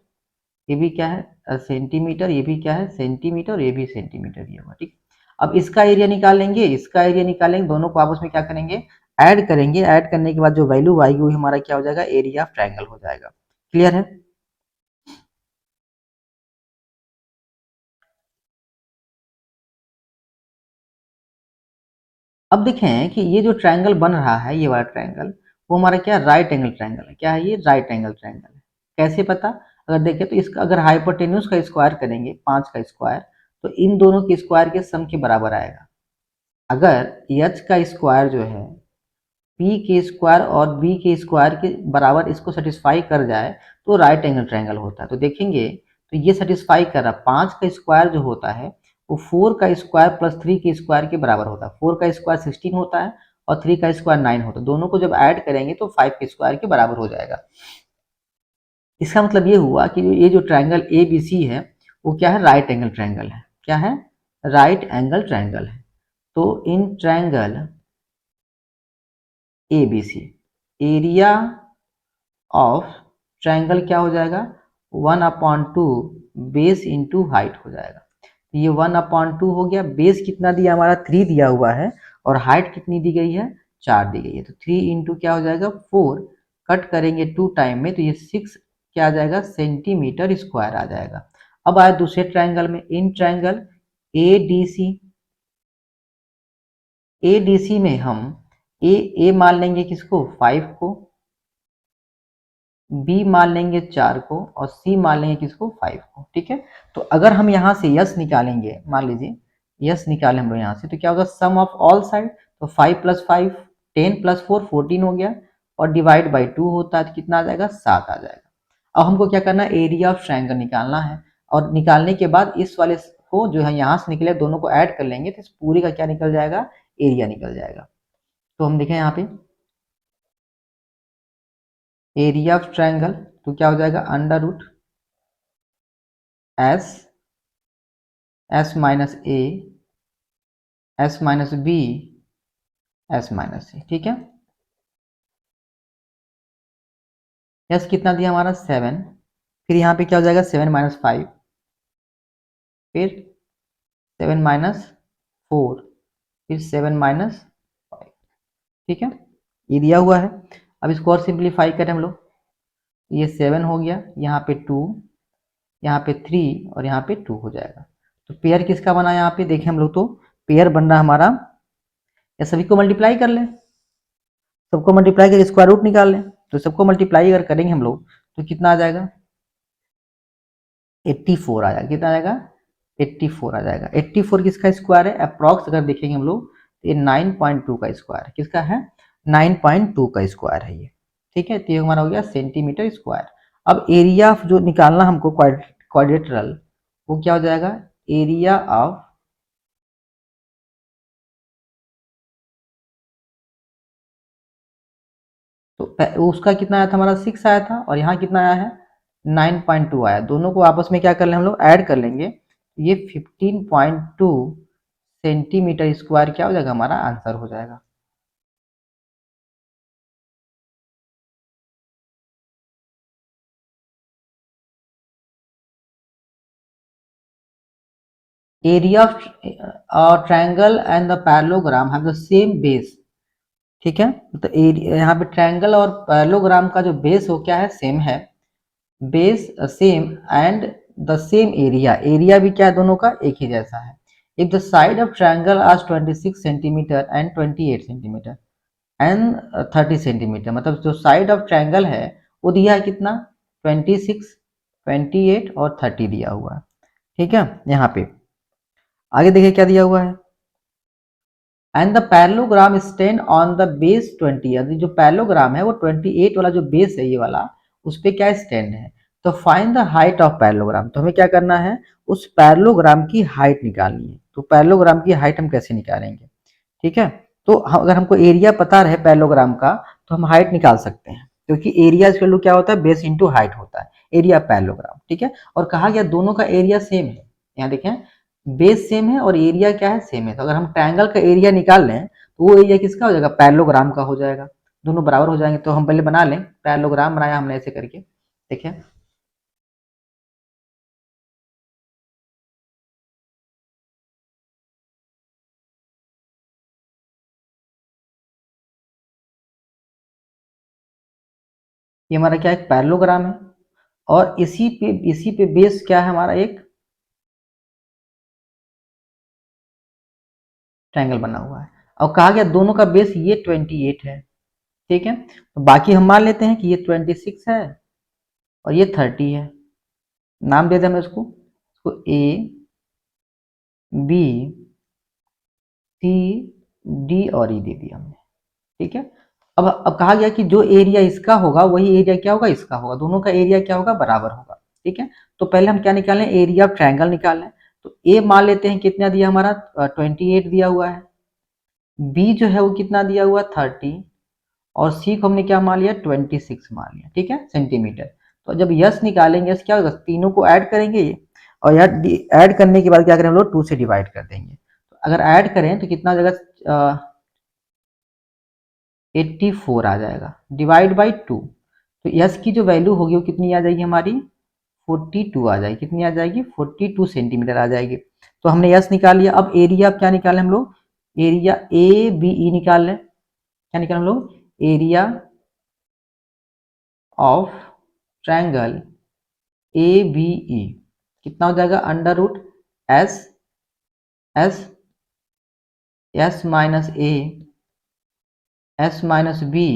ये भी क्या है सेंटीमीटर, ये भी क्या है सेंटीमीटर, और ये भी सेंटीमीटर दिया हुआ, ठीक। अब इसका एरिया निकालेंगे, इसका एरिया निकालेंगे, दोनों को आपस में क्या करेंगे ऐड करेंगे, ऐड करने के बाद जो वैल्यू आएगी वो हमारा क्या हो जाएगा एरिया ऑफ ट्रायंगल हो जाएगा। क्लियर है। अब देखें कि ये जो ट्रायंगल बन रहा है, ये वाला ट्रायंगल, वो हमारा क्या राइट एंगल ट्रायंगल है। क्या है ये राइट एंगल ट्रायंगल है। कैसे पता, अगर देखें तो इसका अगर हाइपोटेन्यूज का स्क्वायर करेंगे 5 का स्क्वायर, तो इन दोनों के स्क्वायर के सम के बराबर आएगा। अगर एच का स्क्वायर जो है पी के स्क्वायर और बी के स्क्वायर के बराबर इसको सेटिस्फाई कर जाए तो राइट एंगल ट्रायंगल होता है। तो देखेंगे तो ये सेटिस्फाई कर रहा है, 5 का स्क्वायर जो होता है वो 4 का स्क्वायर प्लस 3 के स्क्वायर के बराबर होता है। 4 का स्क्वायर 16 होता है और 3 का स्क्वायर 9 होता है, दोनों को जब ऐड करेंगे तो 5 के स्क्वायर के बराबर हो जाएगा। इसका मतलब ये हुआ कि ये जो ट्रायंगल ए बी सी है वो क्या है राइट एंगल ट्रायंगल है। क्या है राइट एंगल ट्रायंगल है। तो in triangle A B C area of triangle क्या हो जाएगा 1/2 बेस इंटू हाइट हो जाएगा। ये 1/2 हो गया, बेस कितना दिया हमारा 3 दिया हुआ है और हाइट कितनी दी गई है 4 दी गई है, तो 3 इंटू क्या हो जाएगा 4, कट करेंगे 2 टाइम में तो ये 6 क्या आ जाएगा सेंटीमीटर स्क्वायर आ जाएगा। अब आए दूसरे ट्रायंगल में, इन ट्रायंगल ए डी सी में हम ए मान लेंगे किसको 5 को, बी मान लेंगे 4 को और सी मान लेंगे किसको 5 को, ठीक है। तो अगर हम यहाँ से यस निकालेंगे, मान लीजिए यस निकालें हम लोग यहाँ से, तो क्या होगा सम ऑफ ऑल साइड, तो 5 प्लस 5 10 प्लस 4 14 हो गया और डिवाइड बाई 2 होता है तो कितना आ जाएगा 7 आ जाएगा। अब हमको क्या करना है एरिया ऑफ ट्रायंगल निकालना है, और निकालने के बाद इस वाले को जो है यहाँ से निकले दोनों को ऐड कर लेंगे तो इस पूरे का क्या निकल जाएगा एरिया निकल जाएगा। तो हम देखें यहाँ पे एरिया ऑफ ट्रायंगल तो क्या हो जाएगा under root S minus A S minus B S minus C, ठीक है। एस कितना दिया हमारा 7, फिर यहाँ पे क्या हो जाएगा 7 - 5, फिर 7 - 4, फिर 7 - 5। ठीक है, ये दिया हुआ है। अब इसको और सिंप्लीफाई करें हम लोग, ये 7 हो गया, यहाँ पे 2, यहाँ पे 3 और यहाँ पे 2 हो जाएगा। तो पेयर किसका बना यहाँ पे देखें हम लोग, तो पेयर बन रहा हमारा, या सभी को मल्टीप्लाई कर लें, सबको मल्टीप्लाई करके स्क्वायर रूट निकाल लें। तो सबको मल्टीप्लाई अगर करेंगे हम लोग तो कितना आ जाएगा, 84 आ जाएगा। कितना आ जाएगा, 84 आ जाएगा। 84 किसका स्क्वायर है, अप्रॉक्स अगर देखेंगे हम लोग तो ये 9.2 का स्क्वायर है। किसका है, 9.2 का स्क्वायर है ये। ठीक है, तो ये हमारा हो गया सेंटीमीटर स्क्वायर। अब एरिया जो निकालना हमको क्वाड्रेटरल, वो क्या हो जाएगा, एरिया ऑफ तो उसका कितना आया था हमारा 6 आया था, और यहाँ कितना आया है 9.2 आया। दोनों को आपस में क्या कर लें हम लोग, ऐड कर लेंगे। ये 15.2 सेंटीमीटर स्क्वायर क्या हो जाएगा, हमारा आंसर हो जाएगा। Area of triangle and the parallelogram have the same base. ठीक है, तो यहाँ पे ट्रायंगल और पैरेललोग्राम का जो बेस हो क्या है, सेम है। Base same and the same area, area भी क्या है दोनों का एक ही जैसा है। If the side of triangle आज 26 centimetre and 28 centimetre and 30 centimetre, मतलब जो साइड ऑफ ट्रायंगल है वो दिया है कितना, 26, 28 और 30 दिया हुआ है। ठीक है, यहाँ पे आगे देखिए क्या दिया हुआ है, and the parallelogram stand on the base 20, यानी जो पैरेललोग्राम है वो 28 वाला जो बेस है ये वाला, उस पे क्या स्टैंड है। तो find the height of parallelogram, तो हमें क्या करना है, उस पैरेललोग्राम की हाइट निकालनी है। तो पैरेललोग्राम की हाइट हम कैसे निकालेंगे, ठीक है, तो अगर हमको एरिया पता रहे पैरेललोग्राम का तो हम हाइट निकाल सकते हैं, क्योंकि एरिया वैल्यू क्या होता है, बेस इंटू हाइट होता है, एरिया पैरेललोग्राम। ठीक है, और कहा गया दोनों का एरिया सेम है। यहाँ देखें, बेस सेम है और एरिया क्या है, सेम है। तो अगर हम ट्रायंगल का एरिया निकाल लें तो वो एरिया किसका हो जाएगा, पैरेललोग्राम का हो जाएगा। दोनों बराबर हो जाएंगे। तो हम पहले बना लें, पैरेललोग्राम बनाया हमने ऐसे करके, देखें। ये हमारा क्या एक पैरेललोग्राम है, और इसी पे बेस क्या है हमारा, एक ट्रायंगल बना हुआ है। और कहा गया दोनों का बेस ये 28 है। ठीक है, तो बाकी हम मान लेते हैं कि ये 26 है और ये 30 है। नाम दे दें हम इसको ए बी सी डी और ई दे दिया हमने। ठीक है, अब कहा गया कि जो एरिया इसका होगा वही एरिया क्या होगा, इसका होगा। दोनों का एरिया क्या होगा, बराबर होगा। ठीक है, तो पहले हम क्या निकालें, एरिया ऑफ ट्रायंगल निकालें। तो ए मान लेते हैं कितना दिया हमारा, 28 दिया हुआ है। बी जो है वो कितना दिया हुआ, 30, और सी को हमने क्या मान लिया, 26 मान लिया। ठीक है, सेंटीमीटर। तो जब यस निकालेंगे, यस क्या होगा, तीनों को ऐड करेंगे और यार ऐड करने के बाद क्या करें हम लोग, 2 से डिवाइड कर देंगे। तो अगर ऐड करें तो कितना जगह 84 आ जाएगा, डिवाइड बाई 2। तो यस की जो वैल्यू होगी वो कितनी आ जाएगी हमारी, 42 आ जाएगी। कितनी आ जाएगी, 42 सेंटीमीटर आ जाएगी। तो हमने यस निकाल लिया। अब एरिया क्या निकालें हम लोग, एरिया ए बी ई निकाल लें। क्या निकालें हम लोग, area of triangle A B E कितना हो जाएगा, under root S S S minus A S minus B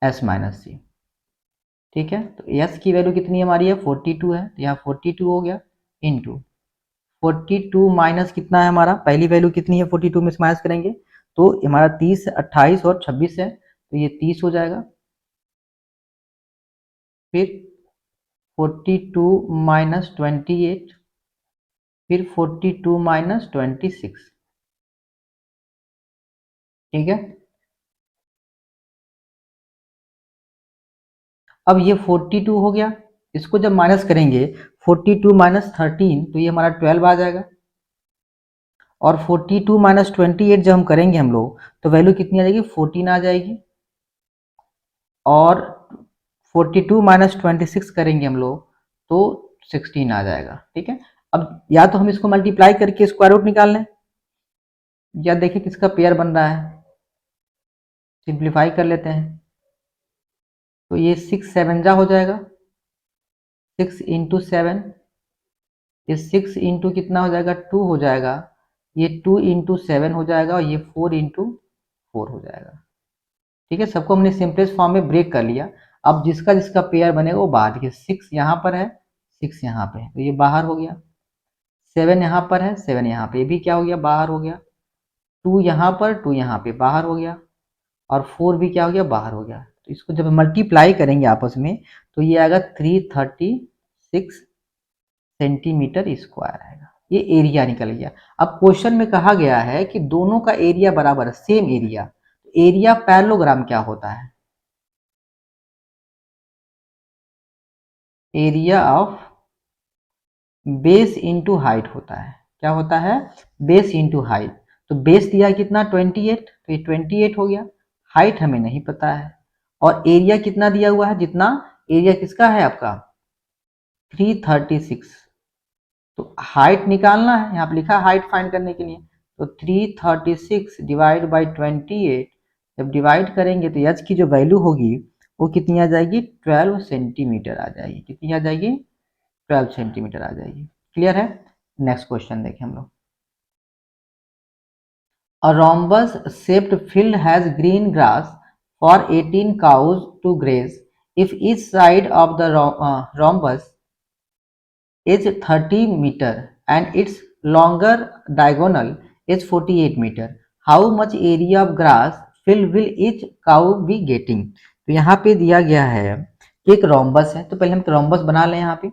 S minus C. ठीक है, तो एस की वैल्यू कितनी हमारी है, 42 है, तो यहाँ 42 हो गया इंटू 42 माइनस कितना है हमारा, पहली वैल्यू कितनी है 42 में से माइनस करेंगे तो हमारा 30, 28 और 26 है, तो ये 30 हो जाएगा। फिर 42 माइनस 28, फिर 42 माइनस 26। ठीक है, अब ये 42 हो गया, इसको जब माइनस करेंगे 42 माइनस 13 तो ये हमारा 12 आ जाएगा। और 42 माइनस 28 जब हम करेंगे हम लोग तो वैल्यू कितनी आ जाएगी, 14 आ जाएगी। और 42 माइनस 26 करेंगे हम लोग तो 16 आ जाएगा। ठीक है, अब या तो हम इसको मल्टीप्लाई करके स्क्वायर रूट निकाल लें, या देखिए किसका पेयर बन रहा है, सिंप्लीफाई कर लेते हैं। तो ये 6 7 जा हो जाएगा, 6 इंटू 7, ये 6 इंटू कितना हो जाएगा, 2 हो जाएगा, ये 2 इंटू 7 हो जाएगा, और ये 4 इंटू 4 हो जाएगा। ठीक है, सबको हमने सिंपलेस्ट फॉर्म में ब्रेक कर लिया। अब जिसका जिसका पेयर बनेगा वो बाहर, देखिए 6 यहाँ पर है, 6 यहाँ पे है, तो ये बाहर हो गया। 7 यहाँ पर है, 7 यहाँ पे, ये भी क्या हो गया, बाहर हो गया। 2 यहाँ पर, 2 यहाँ पे, बाहर हो गया। और 4 भी क्या हो गया, बाहर हो गया। तो इसको जब मल्टीप्लाई करेंगे आपस में तो ये आएगा 336 सेंटीमीटर स्क्वायर आएगा। ये एरिया निकल गया। अब क्वेश्चन में कहा गया है कि दोनों का एरिया बराबर है, सेम एरिया। एरिया पैरेललोग्राम क्या होता है, area of base into height होता है। क्या होता है, बेस इंटू हाइट। तो बेस दिया कितना 28, तो ये 28 हो गया। हाइट हमें नहीं पता है, और एरिया कितना दिया हुआ है, जितना एरिया किसका है आपका 336। तो हाइट निकालना है, यहाँ पे लिखा हाइट फाइंड करने के लिए। तो 336 डिवाइड बाई 28, जब डिवाइड करेंगे तो एच की जो वैल्यू होगी वो कितनी आ जाएगी, 12 सेंटीमीटर आ जाएगी। कितनी आ जाएगी, 12 सेंटीमीटर आ जाएगी। क्लियर है। नेक्स्ट क्वेश्चन देखें हम लोग। A rhombus shaped field has green grass for 18 cows to graze if each side of the rhombus is 30 meter and its longer diagonal is 48 meter. How much area of grass field will each cow be getting? तो यहाँ पे दिया गया है कि एक rhombus है, तो पहले हम रोम्बस बना लें। यहाँ पे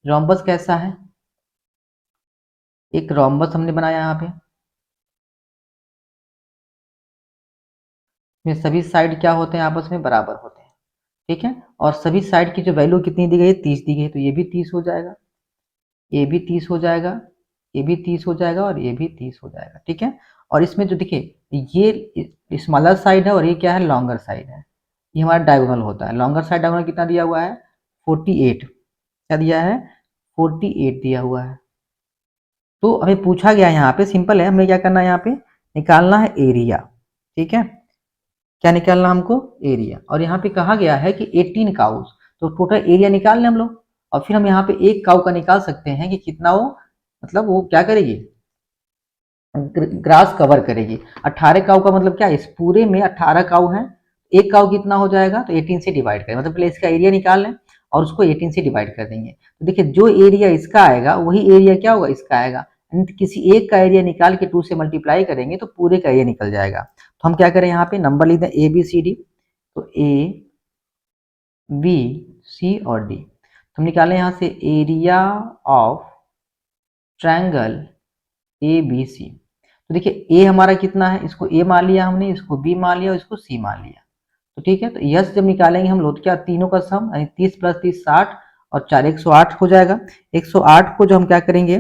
रोम्बस कैसा है, एक रोम्बस हमने बनाया यहाँ पे, में सभी साइड क्या होते हैं, आपस में बराबर होते हैं। ठीक है, और सभी साइड की जो वैल्यू कितनी दी गई है, 30 दी गई है। तो ये भी 30 हो जाएगा, ये भी 30 हो जाएगा, ये भी 30 हो जाएगा, और ये भी 30 हो जाएगा। ठीक है, और इसमें जो देखिए ये स्मॉलर साइड है और ये क्या है, लॉन्गर साइड है। ये हमारा डायगोनल होता है। लॉन्गर साइड डायगोनल कितना दिया हुआ है, 48। क्या दिया है, 48 दिया हुआ है। तो हमें पूछा गया है, यहाँ पे सिंपल है, हमें क्या करना है, यहाँ पे निकालना है एरिया। ठीक है, क्या निकालना हमको, एरिया। और यहाँ पे कहा गया है कि 18 काउस, तो टोटल एरिया निकाल लें हम लोग। और फिर हम यहाँ पे एक काउ का निकाल सकते हैं कि कितना वो, मतलब वो क्या करेगी, ग्रास कवर करेगी। 18 काउ का मतलब क्या है, इस पूरे में 18 काउ है, एक काउ कितना हो जाएगा, तो 18 से डिवाइड करें, मतलब पहले इसका एरिया निकाल लें और उसको 18 से डिवाइड कर देंगे। तो देखिए जो एरिया इसका आएगा वही एरिया क्या होगा, इसका आएगा। किसी एक का एरिया निकाल के 2 से मल्टीप्लाई करेंगे तो पूरे का एरिया निकल जाएगा। तो हम क्या करें, यहाँ पे नंबर लिख दें ए बी सी डी। तो ए बी सी और डी, तो हम निकालें यहाँ से area of triangle A B C. तो देखिए ए हमारा कितना है, इसको ए मान लिया हमने, इसको बी मान लिया और इसको सी मान लिया। तो ठीक है, तो यस जब निकालेंगे हम लोग, क्या तीनों का सम यानी 30 प्लस 30 60 और 4 108 हो जाएगा। 108 को जो हम क्या करेंगे,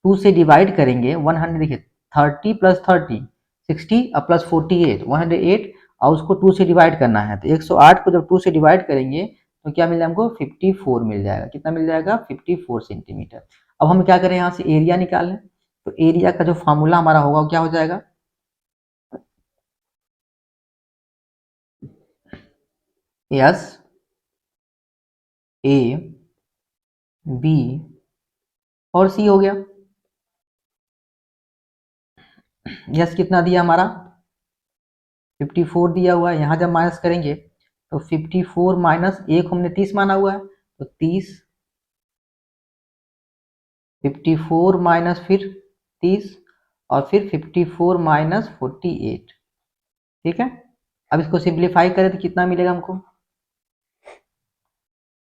2 से डिवाइड करेंगे। 100 देखिए 30 प्लस 30 60 और प्लस 48 108, और उसको 2 से डिवाइड करना है। तो 108 को जब 2 से डिवाइड करेंगे तो क्या मिल जाएगा हमको, 54 मिल जाएगा। कितना मिल जाएगा, 54 सेंटीमीटर। अब हम क्या करें, यहाँ से एरिया निकालें। तो एरिया का जो फॉर्मूला हमारा होगा वो क्या हो जाएगा, यस ए बी और सी हो गया। यस कितना दिया हमारा, 54 दिया हुआ है। यहाँ जब माइनस करेंगे तो 54 माइनस एक हमने 30 माना हुआ है, तो 30, 54 माइनस फिर 30 और फिर 54 माइनस 48। ठीक है, अब इसको सिंप्लीफाई करें तो कितना मिलेगा हमको,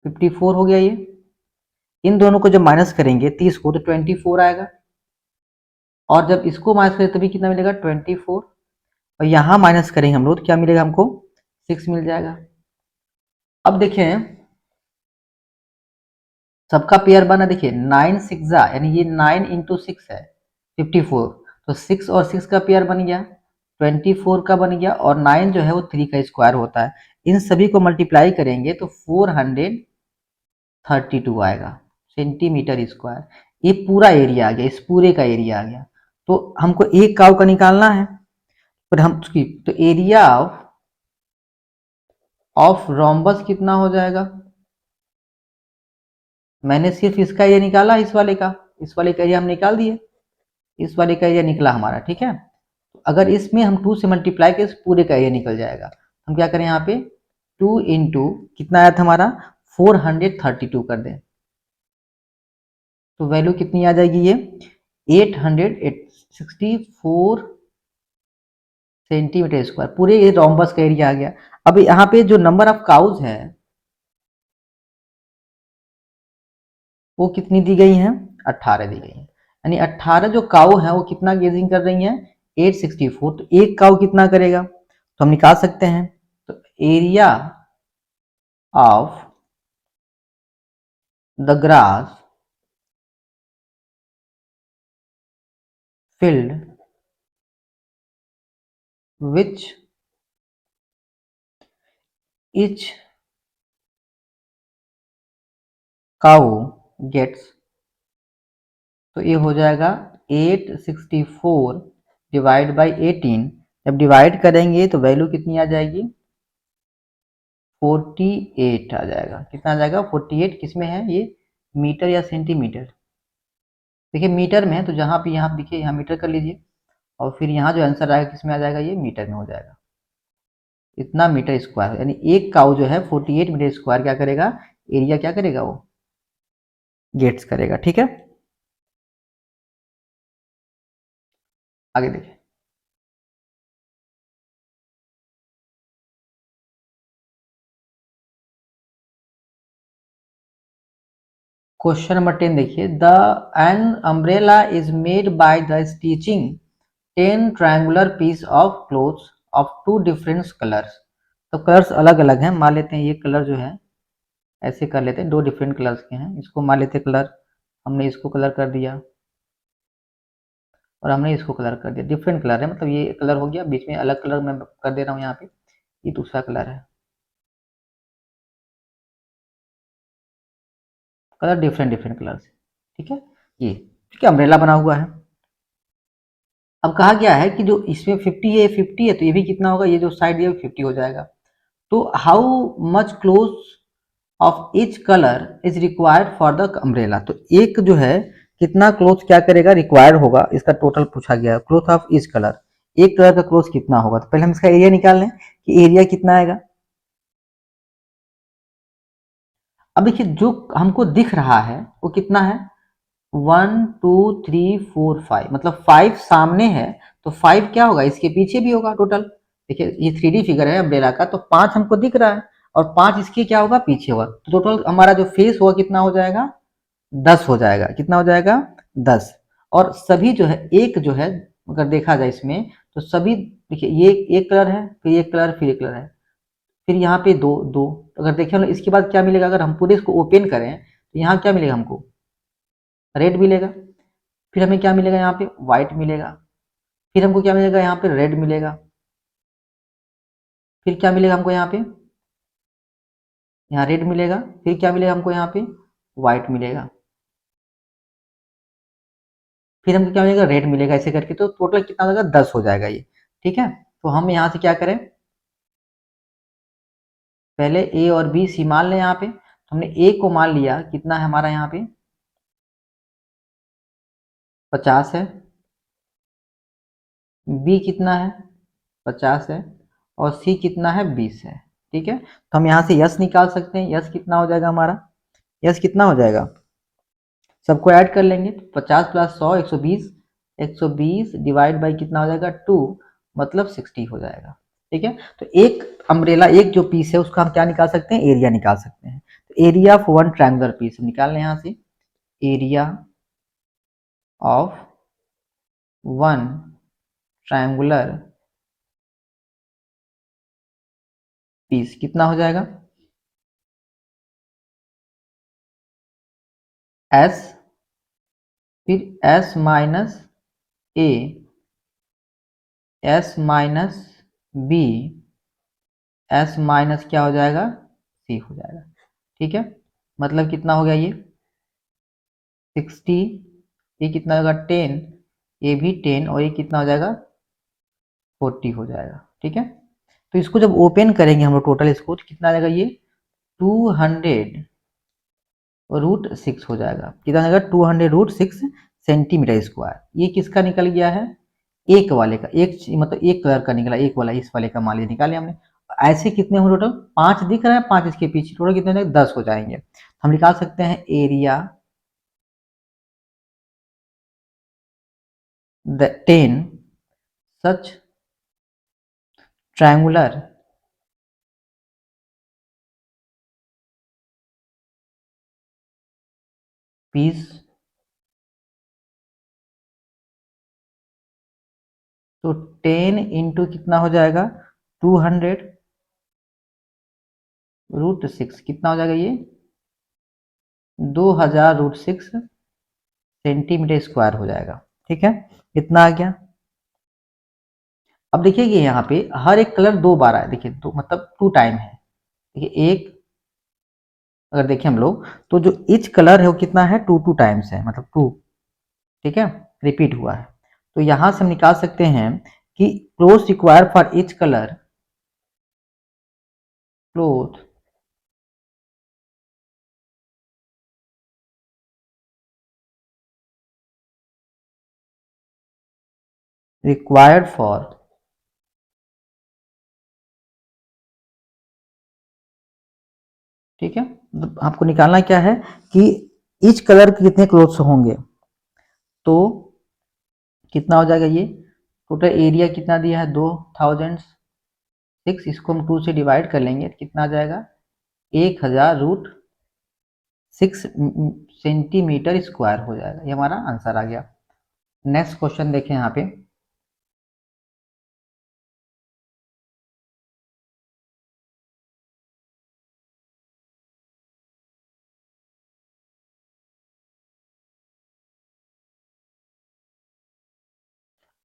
54 हो गया ये। इन दोनों को जब माइनस करेंगे 30 को तो 24 आएगा, और जब इसको माइनस करें तभी कितना मिलेगा, 24। और यहाँ माइनस करेंगे हम लोग तो क्या मिलेगा हमको, 6 मिल जाएगा। अब देखें सबका पेयर बना, देखिए 9 6 जा यानी ये 9 इंटू 6 है 54, तो 6 और 6 का पेयर बन गया, 24 का बन गया, और 9 जो है वो 3 का स्क्वायर होता है। इन सभी को मल्टीप्लाई करेंगे तो 432 आएगा सेंटीमीटर स्क्वायर। ये पूरा एरिया आ गया, इस पूरे का एरिया आ गया। तो हमको एक काव का निकालना है, पर हम उसकी तो एरिया ऑफ रोम्बस कितना हो जाएगा। मैंने सिर्फ इसका एरिया निकाला, इस वाले का, इस वाले का एरिया हम निकाल दिए, इस वाले का एरिया निकला हमारा, ठीक है। तो अगर इसमें हम 2 से मल्टीप्लाई करें तो पूरे का एरिया निकल जाएगा। हम क्या करें, यहाँ पे 2 इंटू कितना आया था हमारा 432 कर दें, तो वैल्यू कितनी आ जाएगी, ये 864 सेंटीमीटर स्क्वायर। पूरे ये रोम्बस का एरिया आ गया। अब यहाँ पे जो नंबर ऑफ काउज है वो कितनी दी गई हैं, 18 दी गई हैं। यानी 18 जो काउ है वो कितना गेजिंग कर रही हैं, 864। तो एक काउ कितना करेगा, तो हम निकाल सकते हैं। तो area of the grass filled which each cow gets, तो ये हो जाएगा 864 डिवाइड बाई 18। जब डिवाइड करेंगे तो वैल्यू कितनी आ जाएगी, 48 आ जाएगा। कितना आ जाएगा 48, किसमें है ये, मीटर या सेंटीमीटर। देखिए मीटर में है, तो जहाँ पे यहाँ देखिए यहाँ मीटर कर लीजिए, और फिर यहाँ जो आंसर आएगा किसमें आ जाएगा, ये मीटर में हो जाएगा। इतना मीटर स्क्वायर, यानी एक काउ जो है 48 मीटर स्क्वायर क्या करेगा, एरिया क्या करेगा, वो गेट्स करेगा, ठीक है। आगे देखिए, क्वेश्चन नंबर 10 देखिए, the an umbrella is made by the stitching 10 triangular piece of cloths of 2 different colours. तो कलर्स अलग अलग हैं, मान लेते हैं ये कलर जो है ऐसे कर लेते हैं, 2 डिफरेंट कलर्स के हैं। इसको मान लेते हैं कलर, हमने इसको कलर कर दिया और हमने इसको कलर कर दिया, डिफरेंट कलर है, मतलब ये कलर हो गया, बीच में अलग कलर मैं कर दे रहा हूँ यहाँ पे, ये दूसरा कलर है, कलर डिफरेंट डिफरेंट कलर से, ठीक है। ये ठीक है, अम्ब्रेला बना हुआ है। अब कहा गया है कि जो इसमें 50 है, 50 है, तो ये भी कितना होगा, ये जो साइड ये 50 हो जाएगा। तो how much cloth of each colour is required for the umbrella. तो एक जो है कितना क्लोथ क्या करेगा, रिक्वायर्ड होगा, इसका टोटल पूछा गया है, क्लोथ ऑफ ईच कलर, एक कलर का क्लोथ कितना होगा। तो पहले हम इसका एरिया निकाल लें कि एरिया कितना आएगा। अब देखिए जो हमको दिख रहा है वो कितना है, 1 2 3 4 5, मतलब 5 सामने है, तो 5 क्या होगा, इसके पीछे भी होगा टोटल। देखिए ये 3D फिगर है अम्ब्रेला का, तो 5 हमको दिख रहा है और 5 इसके क्या होगा, पीछे होगा, तो टोटल हमारा जो फेस होगा कितना हो जाएगा, 10 हो जाएगा। कितना हो जाएगा, 10। और सभी जो है एक जो है, अगर देखा जाए इसमें तो सभी देखिए, ये एक कलर है, फिर एक कलर, फिर एक कलर है, फिर यहाँ पे दो दो, तो अगर देखें इसके बाद क्या मिलेगा, अगर हम पूरे इसको ओपन करें तो यहाँ क्या मिलेगा, हमको रेड मिलेगा, फिर हमें क्या मिलेगा, यहाँ पे व्हाइट मिलेगा, फिर हमको क्या मिलेगा, यहाँ पे रेड मिलेगा, फिर क्या मिलेगा हमको यहाँ पे, यहाँ रेड मिलेगा, फिर क्या मिलेगा हमको यहाँ पे, व्हाइट मिलेगा, फिर हमको क्या मिलेगा, रेड मिलेगा, ऐसे करके तो टोटल कितना हो जाएगा, 10 हो जाएगा ये, ठीक है। तो हम यहाँ से क्या करें, पहले ए और बी सी मान लें यहाँ पे, तो हमने ए को मान लिया, कितना है हमारा यहाँ पे 50 है, बी कितना है 50 है, और सी कितना है 20 है, ठीक है। तो हम यहाँ से यस निकाल सकते हैं, यस कितना हो जाएगा हमारा, यस कितना हो जाएगा, सबको ऐड कर लेंगे, तो 50 प्लस 100 120, 120 डिवाइड बाई कितना हो जाएगा 2, मतलब 60 हो जाएगा, ठीक है। तो एक अम्ब्रेला एक जो पीस है उसका हम क्या निकाल सकते हैं, एरिया निकाल सकते हैं। तो area of one triangular piece हम निकाल लें यहाँ से, area of one triangular piece कितना हो जाएगा, एस, फिर S minus A, S minus B, S minus क्या हो जाएगा, सी हो जाएगा। ठीक है, मतलब कितना हो गया ये 60, ये कितना होगा 10, ये भी 10 और ये कितना हो जाएगा 40 हो जाएगा। ठीक है, तो इसको जब ओपन करेंगे हम लोग टोटल इसको तो कितना आ जाएगा ये 200√6 हो जाएगा। कितना आ जाएगा 200√6 सेंटीमीटर स्क्वायर। ये किसका निकल गया है, एक वाले का, एक मतलब एक कलर का निकला, एक वाला इस वाले का मान लिया निकाले हमने। ऐसे कितने हो टोटल, 5 दिख रहा है, 5 इसके पीछे, टोटल कितने हो जाएंगे 10 हो जाएंगे। हम निकाल सकते हैं area the 10 such triangular piece. तो 10 इंटू कितना हो जाएगा 200√6 कितना हो जाएगा ये 2000√6 सेंटीमीटर स्क्वायर हो जाएगा। ठीक है, इतना आ गया। अब देखिए कि यहाँ पे हर एक कलर 2 बार आया, देखिए तो मतलब 2 टाइम है। देखिए एक, अगर देखें हम लोग तो जो ईच कलर है वो कितना है 2 टाइम्स है, मतलब 2। ठीक है, रिपीट हुआ है। तो यहां से हम निकाल सकते हैं कि cloth require for each colour, cloth required for, ठीक है, तो आपको निकालना क्या है कि ईच कलर के कितने क्लोथ्स होंगे। तो कितना हो जाएगा ये टोटल एरिया कितना दिया है 2006, इसको हम 2 से डिवाइड कर लेंगे तो कितना आ जाएगा 1000√6 सेंटीमीटर स्क्वायर हो जाएगा। ये हमारा आंसर आ गया। नेक्स्ट क्वेश्चन देखें यहाँ पे।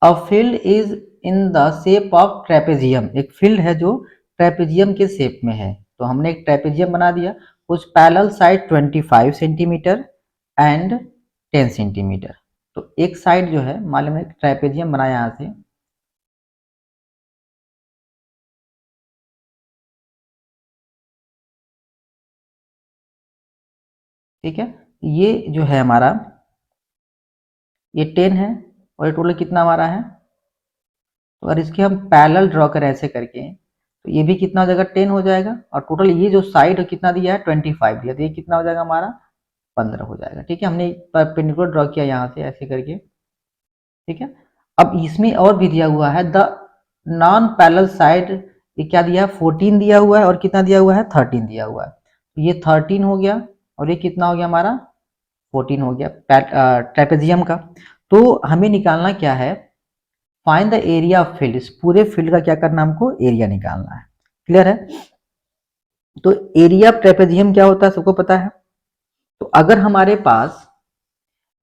A field is in the shape of trapezium, एक फील्ड है जो ट्रेपेजियम के शेप में है। तो हमने एक ट्रेपेजियम बना दिया, उस parallel side 25 centimetre and 10 centimetre. तो एक साइड जो है मान लो हमने ट्रेपेजियम बनाया यहाँ से, ठीक है, ये जो है हमारा ये 10 है और ये टोटल कितना हमारा है। तो अगर इसके हम पैरेलल ड्रॉ करें ऐसे करके तो ये भी कितना हो जाएगा 10 हो जाएगा, और टोटल ये जो साइड कितना दिया है 25 दिया, तो ये कितना हो जाएगा हमारा 15 हो जाएगा। ठीक है, हमने परपेंडिकुलर ड्रॉ किया यहाँ से ऐसे करके। ठीक है, अब इसमें और भी दिया हुआ है द नॉन पैरेलल साइड, ये क्या दिया है 14 दिया हुआ है और कितना दिया हुआ है 13 दिया हुआ है। तो ये 13 हो गया और ये कितना हो गया हमारा 14 हो गया ट्रेपेजियम का। तो हमें निकालना क्या है, find the area of field, इस पूरे फील्ड का क्या करना है हमको एरिया निकालना है। क्लियर है, तो एरिया ऑफ ट्रेपेजियम क्या होता है सबको पता है। तो अगर हमारे पास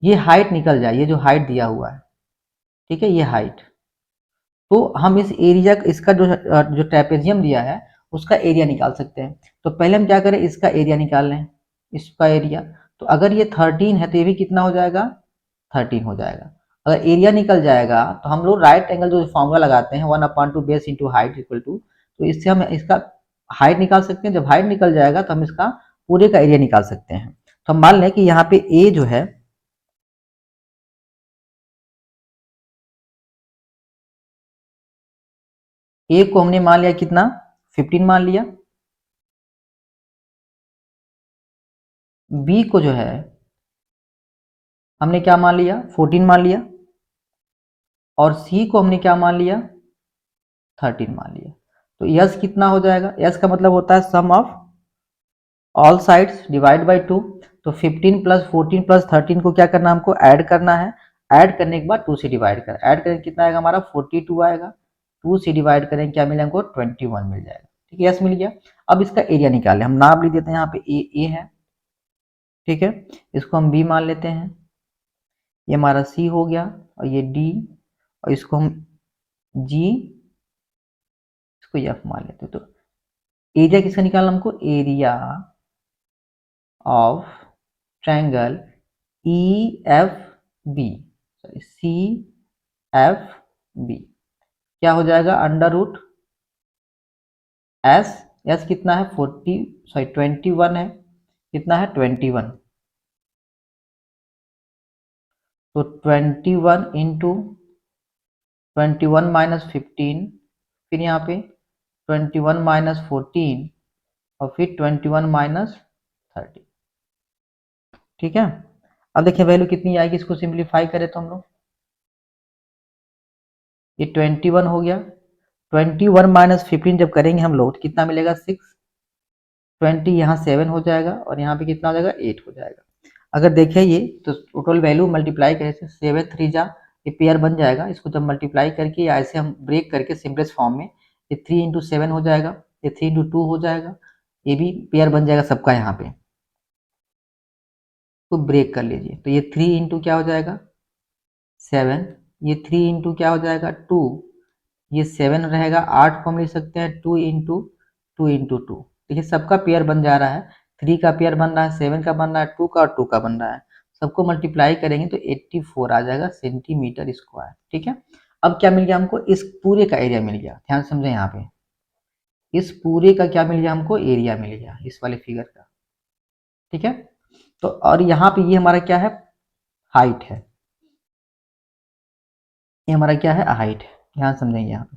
ये हाइट निकल जाए, ये जो हाइट दिया हुआ है, ठीक है, ये हाइट, तो हम इस एरिया इसका जो ट्रेपेजियम दिया है उसका एरिया निकाल सकते हैं। तो पहले हम क्या करें इसका एरिया निकाल लें, इसका एरिया। तो अगर ये 13 है तो ये भी कितना हो जाएगा 13 हो जाएगा। अगर एरिया निकल जाएगा तो हम लोग राइट एंगल जो फॉर्मूला लगाते हैं 1/2 base into height equal to, तो इससे हम इसका हाइट निकाल सकते हैं। जब हाइट निकल जाएगा तो हम इसका पूरे का एरिया निकाल सकते हैं। तो हम मान लें कि यहाँ पे ए जो है, ए को हमने मान लिया कितना 15 मान लिया, बी को जो है हमने क्या मान लिया 14 मान लिया, और सी को हमने क्या मान लिया 13 मान लिया। तो यस कितना हो जाएगा, यस का मतलब होता है sum of all sides divide by 2। तो 15 प्लस 14 प्लस 13 को क्या करना है हमको ऐड करना है, ऐड करने के बाद 2 से डिवाइड कर, ऐड करेंगे कितना आएगा हमारा 42 आएगा, 2 से डिवाइड करेंगे क्या मिलेगा हमको 21 मिल जाएगा। ठीक है, यस मिल गया। अब इसका एरिया निकालें, हम नाम लिख देते हैं यहाँ पे ए है, ठीक है, इसको हम बी मान लेते हैं, ये हमारा सी हो गया और ये डी, और इसको हम जी, इसको एफ मान लेते हैं। तो एरिया किसका निकालना हमको, area of triangle E F B, sorry C F B, क्या हो जाएगा, अंडर रूट एस, एस कितना है 21 है, कितना है 21, तो 21 इंटू 21 - 15, फिर यहाँ पे 21 - 14 और फिर 21 - 30, ठीक है। अब देखिए वैल्यू कितनी आएगी, इसको सिंप्लीफाई करें तो हम लोग, ये 21 हो गया, 21 - 15 जब करेंगे हम लोग तो कितना मिलेगा 6, 20 यहाँ 7 हो जाएगा और यहाँ पे कितना हो जाएगा 8 हो जाएगा। अगर देखें ये तो टोटल वैल्यू मल्टीप्लाई करें तो 7 3 जा, ये पेयर बन जाएगा, इसको जब मल्टीप्लाई करके या ऐसे हम ब्रेक करके सिंपलेस्ट फॉर्म में, ये 3 इंटू 7 हो जाएगा, ये 3 इंटू 2 हो जाएगा, ये भी पेयर बन जाएगा सबका यहाँ पे, तो ब्रेक कर लीजिए, तो ये 3 इंटू क्या हो जाएगा 7, ये 3 इंटू क्या हो जाएगा 2, ये 7 रहेगा, 8 को हम लिख सकते हैं 2 इंटू 2 इंटू 2, देखिए सबका पेयर बन जा रहा है, 3 का पेयर बन रहा है, 7 का बन रहा है, 2 का और 2 का बन रहा है, सबको मल्टीप्लाई करेंगे तो 84 आ जाएगा सेंटीमीटर स्क्वायर, ठीक है। अब क्या मिल गया हमको, इस पूरे का एरिया मिल गया, ध्यान समझे यहाँ पे, इस पूरे का क्या मिल गया हमको, एरिया मिल गया इस वाले फिगर का, ठीक है। तो और यहाँ पे ये हमारा क्या है, हाइट है, ये हमारा क्या है, हाइट है, ध्यान समझेंगे यहाँ पे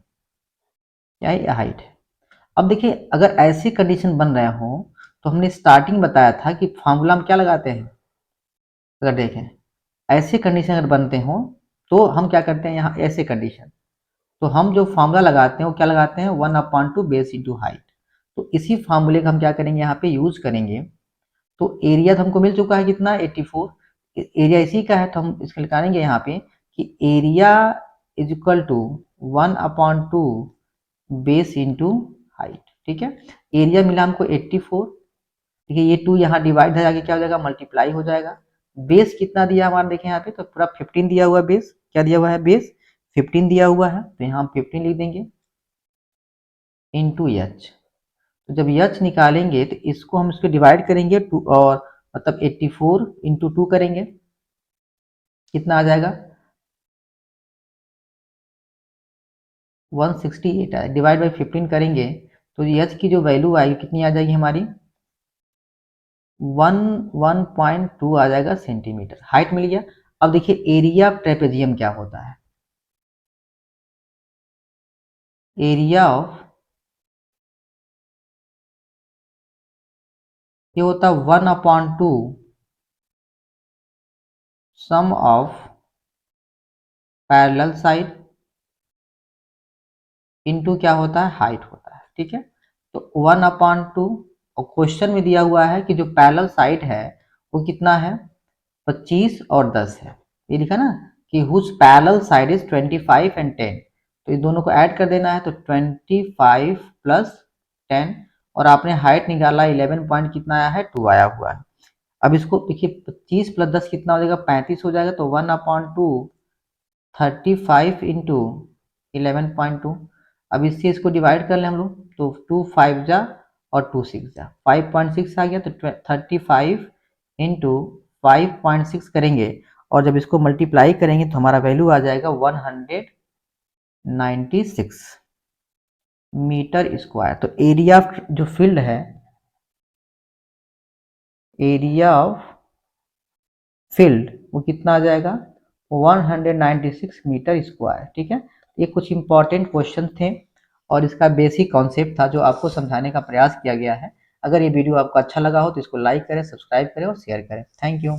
क्या है, हाइट है। अब देखिए अगर ऐसी कंडीशन बन रहे हो तो हमने स्टार्टिंग बताया था कि फॉर्मूला हम क्या लगाते हैं, अगर देखें ऐसे कंडीशन अगर बनते हो तो हम क्या करते हैं, यहाँ ऐसे कंडीशन, तो हम जो फॉर्मूला लगाते हैं वो क्या लगाते हैं, 1/2 बेस इंटू हाइट, तो इसी फार्मूले का हम क्या करेंगे यहाँ पे यूज करेंगे। तो एरिया तो हमको मिल चुका है कितना 84, एरिया इसी का है, तो हम इसको निकालेंगे यहाँ पे कि area is equal to 1/2 base into height, ठीक है। एरिया मिला हमको 84, ठीक है, ये 2 यहाँ डिवाइड है, आगे क्या हो जाएगा मल्टीप्लाई हो जाएगा, बेस कितना दिया हमारा देखें यहाँ पे, तो पूरा 15 दिया हुआ है, बेस क्या दिया हुआ है, बेस 15 दिया हुआ है, तो यहाँ हम 15 लिख देंगे इंटू एच, तो जब एच निकालेंगे तो इसको हम इसको डिवाइड करेंगे 2 और मतलब 84 इंटू 2 करेंगे, कितना आ जाएगा 168 है, डिवाइड बाई 15 करेंगे तो एच की जो वैल्यू आएगी कितनी आ जाएगी हमारी 1.2 आ जाएगा सेंटीमीटर, हाइट मिल गया। अब देखिए एरिया ऑफ ट्रेपेजियम क्या होता है, एरिया ऑफ, ये होता है 1/2 सम ऑफ पैरेलल साइड इनटू क्या होता है, हाइट होता है, ठीक है। तो 1/2 और क्वेश्चन में दिया हुआ है कि जो पैरेलल साइड है वो कितना है 25 और 10 है, ये लिखा ना कि whose parallel side is 25 and 10, तो ये दोनों को ऐड कर देना है, तो 25 प्लस 10 और आपने हाइट निकाला 11 पॉइंट कितना आया है 2 आया हुआ है। अब इसको देखिए 25 प्लस 10 कितना हो जाएगा 35 हो जाएगा, तो 1/2 35 इंटू 11.2, अब इससे इसको डिवाइड कर लें हम लोग तो 2 5 जा और 2 6 जा 5.6 आ गया, तो 35 इंटू 5.6 करेंगे और जब इसको मल्टीप्लाई करेंगे तो हमारा वैल्यू आ जाएगा 196 मीटर स्क्वायर। तो एरिया जो फील्ड है, एरिया ऑफ फील्ड वो कितना आ जाएगा 196 मीटर स्क्वायर, ठीक है। ये कुछ इंपॉर्टेंट क्वेश्चन थे और इसका बेसिक कॉन्सेप्ट था जो आपको समझाने का प्रयास किया गया है। अगर ये वीडियो आपको अच्छा लगा हो तो इसको लाइक करें, सब्सक्राइब करें और शेयर करें। Thank you.